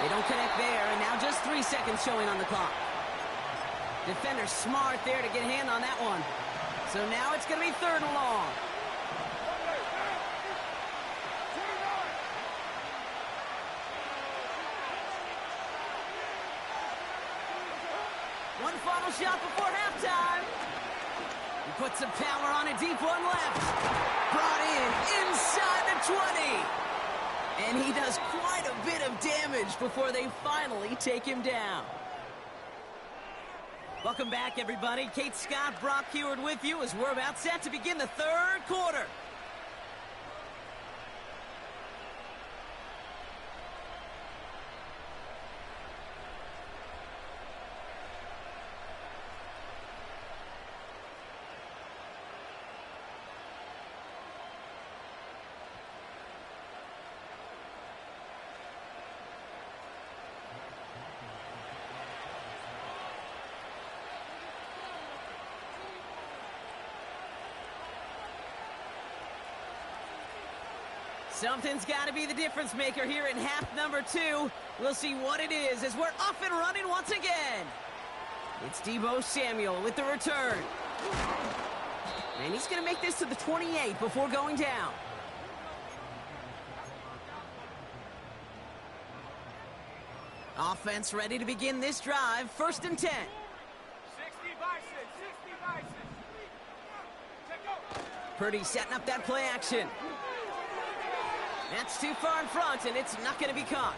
They don't connect there, and now just 3 seconds showing on the clock. Defender smart there to get a hand on that one. So now it's going to be 3rd and long. One final shot before halftime. He puts some power on a deep one left. Brought in inside the 20. And he does quite a bit of damage before they finally take him down. Welcome back, everybody. Kate Scott, Brock Heward with you as we're about set to begin the 3rd quarter. Something's got to be the difference maker here in half number 2. We'll see what it is as we're off and running once again. It's Deebo Samuel with the return. And he's going to make this to the 28 before going down. Offense ready to begin this drive. 1st and 10. 60 Bison, 60 Bison. Check go. Purdy setting up that play action. That's too far in front, and it's not going to be caught.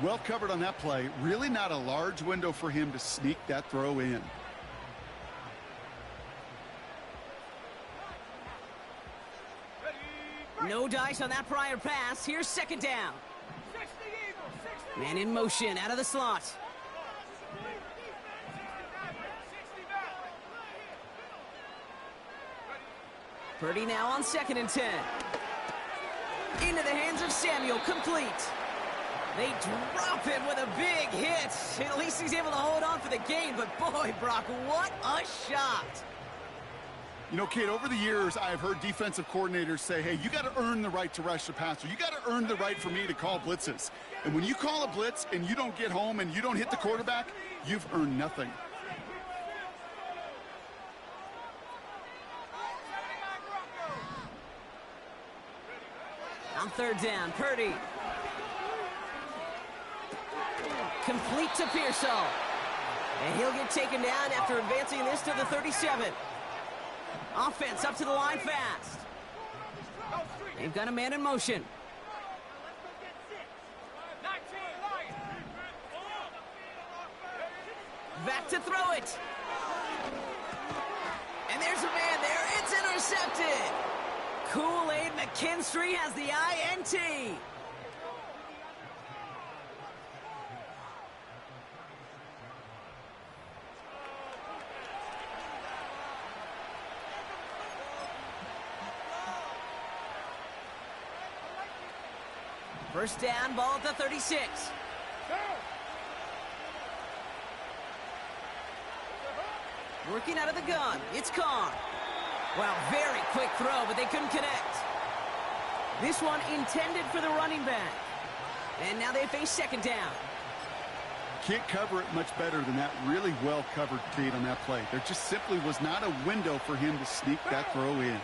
Well covered on that play. Really not a large window for him to sneak that throw in. No dice on that prior pass. Here's 2nd down. 60 Eagles, 60. Man in motion out of the slot. 60 back. Purdy now on 2nd and 10. Into the hands of Samuel, complete. They drop him with a big hit. At least he's able to hold on for the gain, but boy, Brock, what a shot. You know, Kate, over the years, I've heard defensive coordinators say, hey, you got to earn the right to rush the passer. You got to earn the right for me to call blitzes. And when you call a blitz and you don't get home and you don't hit the quarterback, you've earned nothing. On 3rd down, Purdy. Complete to Pearsall. And he'll get taken down after advancing this to the 37. Offense up to the line fast. They've got a man in motion. Back to throw it. And there's a man there. It's intercepted. Kool-Aid McKinstry has the INT. First down, ball at the 36. Working out of the gun, it's Carr. Well, very quick throw, but they couldn't connect. This one intended for the running back. And now they face 2nd down. Can't cover it much better than that. Really well covered, Kate, on that play. There just simply was not a window for him to sneak that throw in.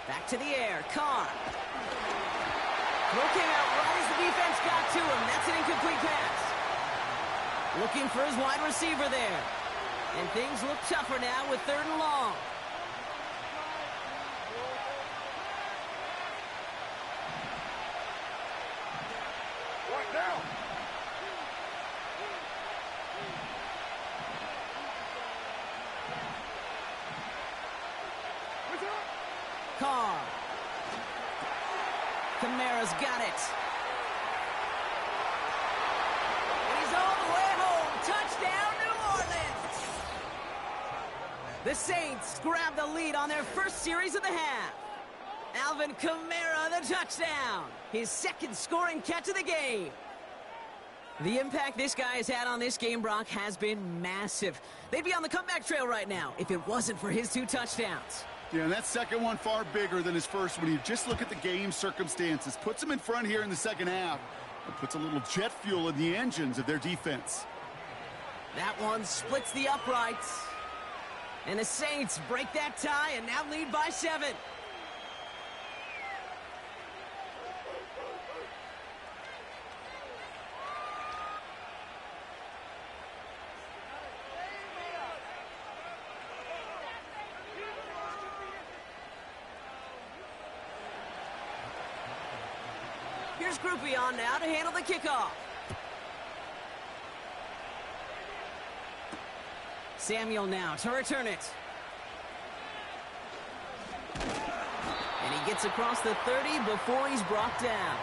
Back to the air, Carr. Throw came out right as the defense got to him. That's an incomplete pass. Looking for his wide receiver there. And things look tougher now with 3rd and long. Right now. Carr. Kamara's got it. He's all the way home. Touchdown, New Orleans. The Saints grab the lead on their first series of the half. Alvin Kamara, the touchdown. His second scoring catch of the game. The impact this guy has had on this game, Brock, has been massive. They'd be on the comeback trail right now if it wasn't for his 2 touchdowns. Yeah, and that second one far bigger than his first one. You just look at the game circumstances. Puts him in front here in the second half. And puts a little jet fuel in the engines of their defense. That one splits the uprights. And the Saints break that tie and now lead by 7. Here's Groupie on now to handle the kickoff. Samuel now to return it. And he gets across the 30 before he's brought down.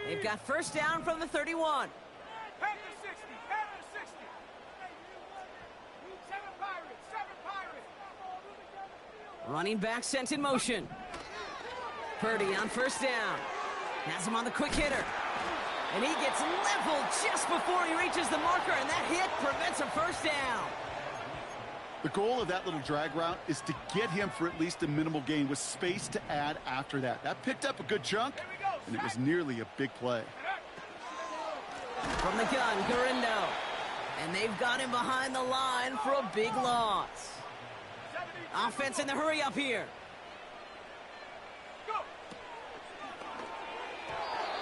They've got first down from the 31. Panther 60, Panther 60. 7 Pirates, 7 Pirates. Running back sent in motion. Purdy on first down. Has him on the quick hitter. And he gets leveled just before he reaches the marker, and that hit prevents a first down. The goal of that little drag route is to get him for at least a minimal gain with space to add after that. That picked up a good chunk, and it was nearly a big play. From the gun, Garindo. And they've got him behind the line for a big loss. Offense in the hurry up here.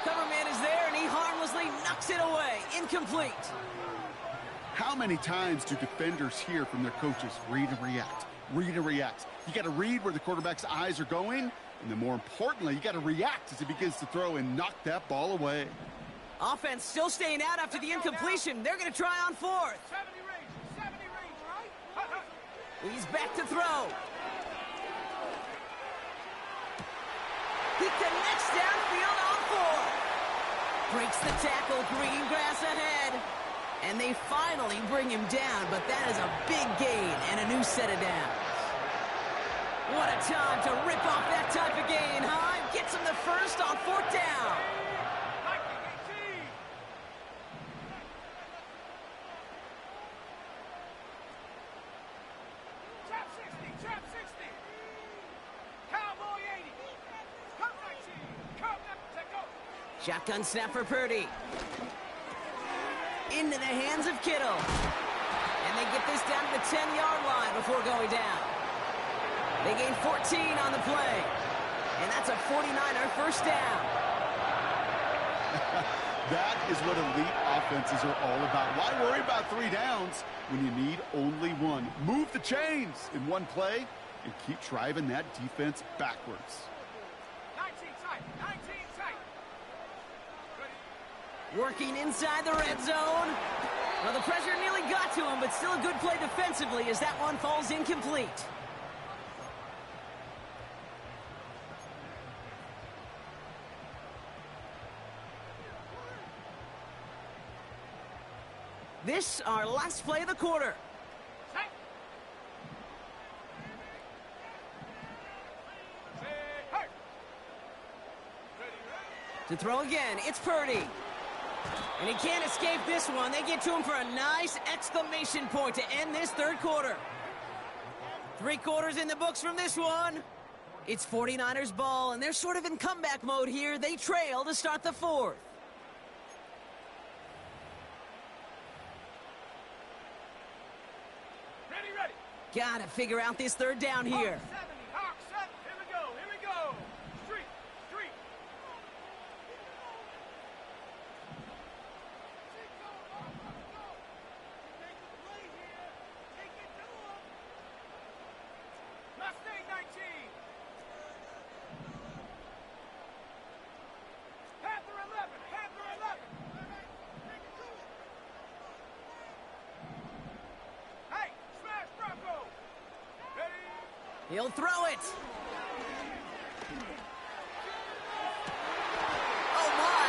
Cover man is there, and he harmlessly knocks it away. Incomplete. How many times do defenders hear from their coaches, read and react, read and react? You got to read where the quarterback's eyes are going, and then more importantly, you got to react as he begins to throw and knock that ball away. Offense still staying out after the incompletion. They're going to try on 4th. 70 range, right? He's back to throw. He connects downfield on 4. Breaks the tackle, green grass ahead. And they finally bring him down, but that is a big gain and a new set of downs. What a time to rip off that type of gain, huh? Gets him the first on 4th down. Trap 60, trap 60. Cowboy 80. Come 19, come 19, go. Shotgun snap for Purdy. Into the hands of Kittle. And they get this down to the 10-yard line before going down. They gain 14 on the play. And that's a 49er first down. That is what elite offenses are all about. Why worry about 3 downs when you need only 1? Move the chains in one play and keep driving that defense backwards. 19 tight, 19 tight. Working inside the red zone. Well, the pressure nearly got to him, but still a good play defensively as that one falls incomplete. This, our last play of the quarter. To throw again, it's Purdy. And he can't escape this one. They get to him for a nice exclamation point to end this 3rd quarter. 3 quarters in the books from this one. It's 49ers ball, and they're sort of in comeback mode here. They trail to start the 4th. Ready. Gotta figure out this 3rd down here. Hawk 7, here we go. Street. Mustang 19. Panther 11, Panther 11. He'll throw it. Oh, my.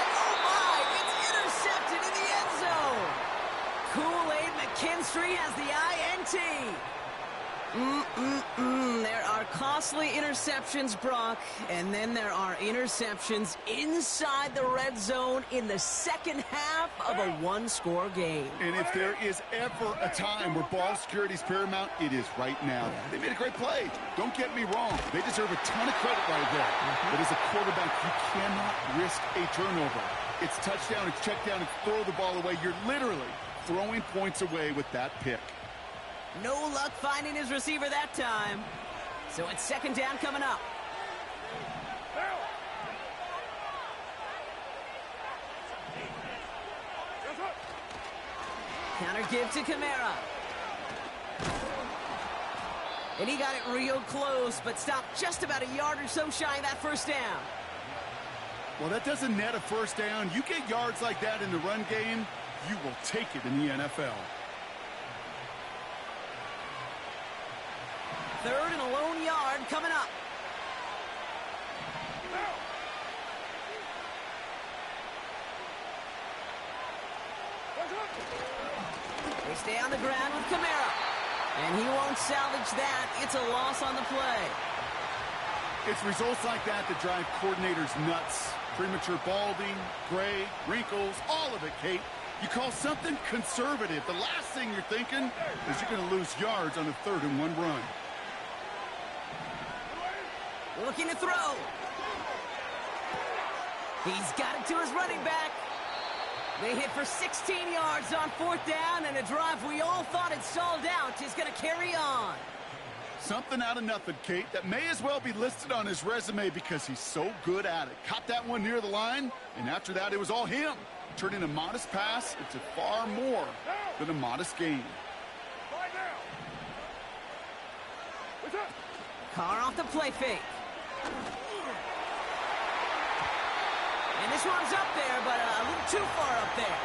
It's intercepted in the end zone. Kool-Aid McKinstry has the INT. There are costly interceptions, Brock, and then there are interceptions inside the red zone in the second half of a one-score game. And if there is ever a time where ball security is paramount, it is right now. They made a great play. Don't get me wrong. They deserve a ton of credit right there. But as a quarterback, you cannot risk a turnover. It's touchdown, it's check down, it's throw the ball away. You're literally throwing points away with that pick. No luck finding his receiver that time. So it's second down coming up. Counter give to Kamara. And he got it real close, but stopped just about a yard or so shy of that first down. Well, that doesn't net a first down. You get yards like that in the run game, you will take it in the NFL. Third and a lone yard coming up. They stay on the ground with Kamara. And he won't salvage that. It's a loss on the play. It's results like that that drive coordinators nuts. Premature balding, gray, wrinkles, all of it, Kate. You call something conservative. The last thing you're thinking is you're going to lose yards on a 3rd and 1 run. Looking to throw. He's got it to his running back. They hit for 16 yards on 4th down, and a drive we all thought had stalled out is going to carry on. Something out of nothing, Kate, that may as well be listed on his resume because he's so good at it. Caught that one near the line, and after that, it was all him. Turning a modest pass into far more than a modest game. Carr off the play fake. And this one's up there, but a little too far up there.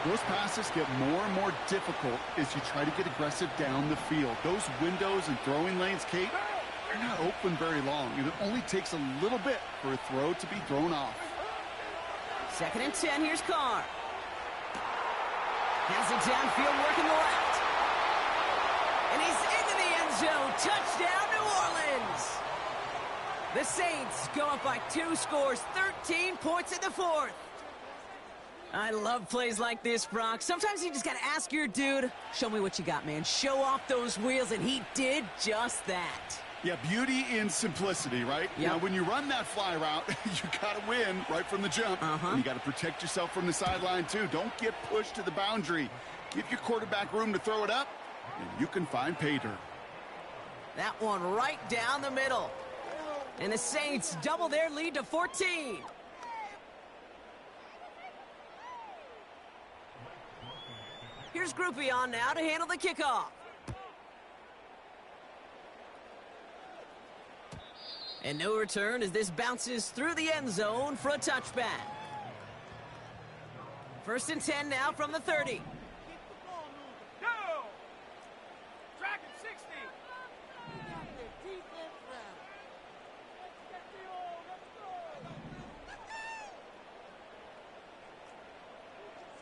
Those passes get more and more difficult as you try to get aggressive down the field. Those windows and throwing lanes, Kate, they're not open very long. And it only takes a little bit for a throw to be thrown off. 2nd and 10, here's Carr. Has it downfield, working the left. And he's into the end zone. Touchdown, New Orleans. The Saints go up by 2 scores, 13 points in the 4th. I love plays like this, Brock. Sometimes you just got to ask your dude, show me what you got, man. Show off those wheels, and he did just that. Yeah, beauty in simplicity, right? Yep. Now, when you run that fly route, you got to win right from the jump. And you got to protect yourself from the sideline, too. Don't get pushed to the boundary. Give your quarterback room to throw it up, and you can find pay dirt. That one right down the middle. And the Saints double their lead to 14. Here's Groupie on now to handle the kickoff. And no return as this bounces through the end zone for a touchback. 1st and 10 now from the 30. Keep the ball moving. Go! Track it, 60. We got the defense round. Let's get the all. Let's go.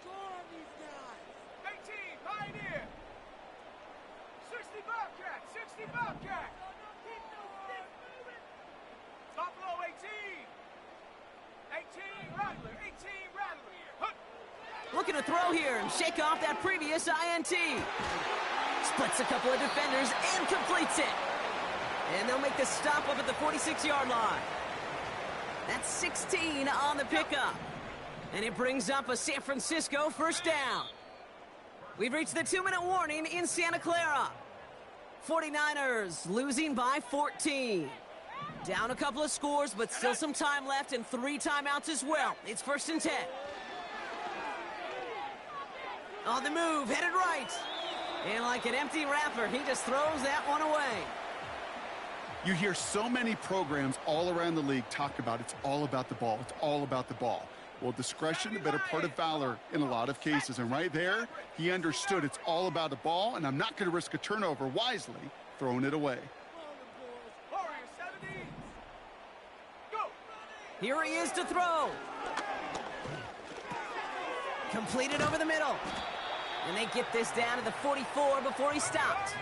Score on these guys. 18, Pioneer. 60 Bobcat. 60 Bobcat. Keep those sticks moving. Buffalo 18. 18 Rattler. 18 Rattler. Hup. Looking to throw here and shake off that previous INT. Splits a couple of defenders and completes it. And they'll make the stop up at the 46-yard line. That's 16 on the pickup. And it brings up a San Francisco 1st down. We've reached the 2-minute warning in Santa Clara. 49ers losing by 14. Down a couple of scores, but still some time left and 3 timeouts as well. It's 1st and 10. On the move, headed right. And like an empty wrapper, he just throws that one away. You hear so many programs all around the league talk about it's all about the ball. It's all about the ball. Well, discretion, the better part of valor in a lot of cases. And right there, he understood it's all about the ball, and I'm not going to risk a turnover wisely throwing it away. Here he is to throw. Completed over the middle. And they get this down to the 44 before he stopped.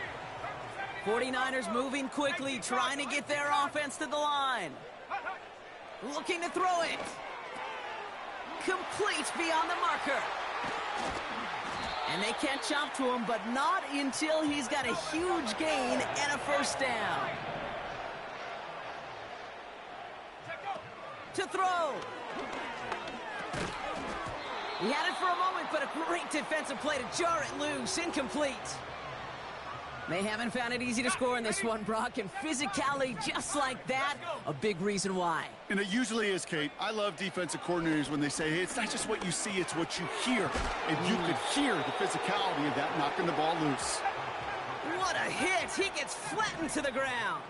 49ers moving quickly, trying to get their offense to the line. Looking to throw it. Complete beyond the marker. And they catch up to him, but not until he's got a huge gain and a first down. To throw. He had it for a moment, but a great defensive play to jar it loose. Incomplete. They haven't found it easy to score in this one, Brock, and physicality just like that, a big reason why. And it usually is, Kate. I love defensive coordinators when they say, hey, it's not just what you see, it's what you hear. And you could hear the physicality of that knocking the ball loose. What a hit. He gets flattened to the ground.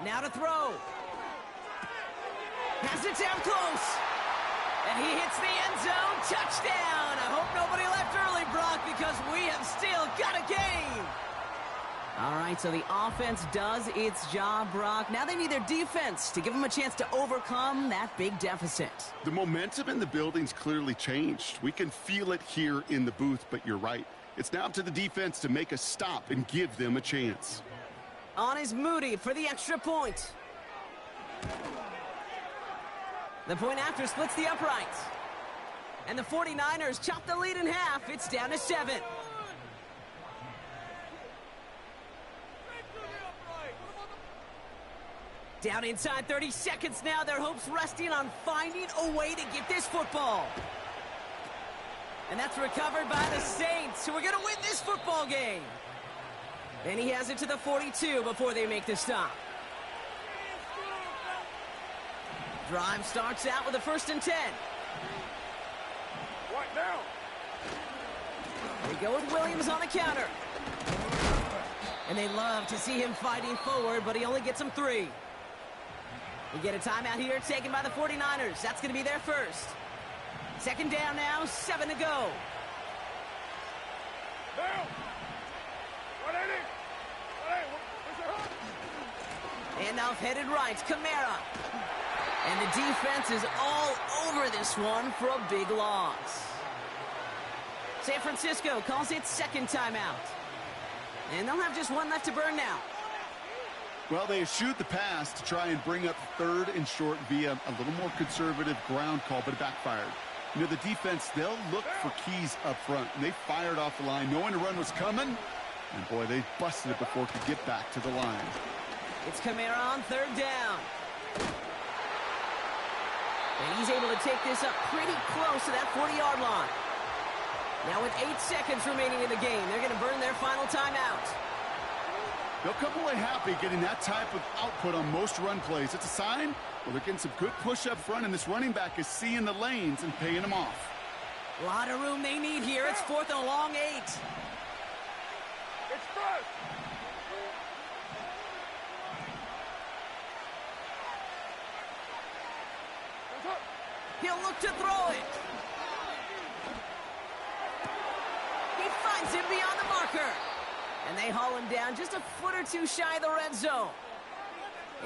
Now to throw. Has it down close. And he hits the end zone. Touchdown. I hope nobody left early, Brock, because we have still got a game. All right, so the offense does its job, Brock. Now they need their defense to give them a chance to overcome that big deficit. The momentum in the building's clearly changed. We can feel it here in the booth, but you're right. It's now up to the defense to make a stop and give them a chance. On is Moody for the extra point. The point after splits the uprights. And the 49ers chop the lead in half. It's down to 7. Down inside 30 seconds now. Their hopes resting on finding a way to get this football. And that's recovered by the Saints, who are going to win this football game. And he has it to the 42 before they make the stop. Drive starts out with a 1st and 10. Right now. They go with Williams on the counter. And they love to see him fighting forward, but he only gets them 3. We get a timeout here taken by the 49ers. That's going to be their first. 2nd down now, 7 to go. Down. What ain't it? Handoff headed right, Kamara. And the defense is all over this one for a big loss. San Francisco calls it 2nd timeout. And they'll have just 1 left to burn now. Well, they eschewed the pass to try and bring up 3rd and short via a little more conservative ground call, but it backfired. You know, the defense, they'll look for keys up front. And they fired off the line, knowing a run was coming. And, boy, they busted it before it could get back to the line. It's Kamara on 3rd down. And he's able to take this up pretty close to that 40-yard line. Now with 8 seconds remaining in the game, they're going to burn their final timeout. They'll come away happy getting that type of output on most run plays. It's a sign, well, they're getting some good push up front, and this running back is seeing the lanes and paying them off. A lot of room they need here. It's 4th and a long 8. It's first. He'll look to throw it. He finds him beyond the marker. And they haul him down just a foot or 2 shy of the red zone.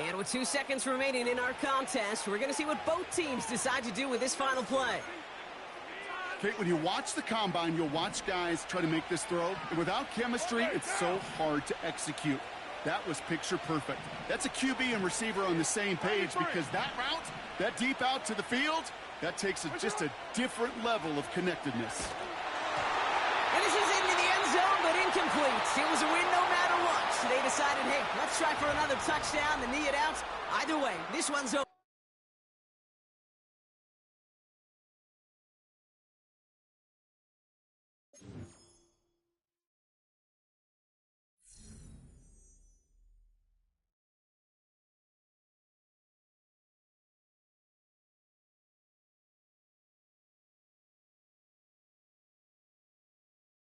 And with 2 seconds remaining in our contest, we're going to see what both teams decide to do with this final play. Kate, when you watch the combine, you'll watch guys try to make this throw. And without chemistry, it's so hard to execute. That was picture perfect. That's a QB and receiver on the same page, because that route, that deep out to the field, that takes just a different level of connectedness. And this is into the end zone, but incomplete. It was a win no matter what. So they decided, hey, let's try for another touchdown, the knee it out. Either way, this one's over.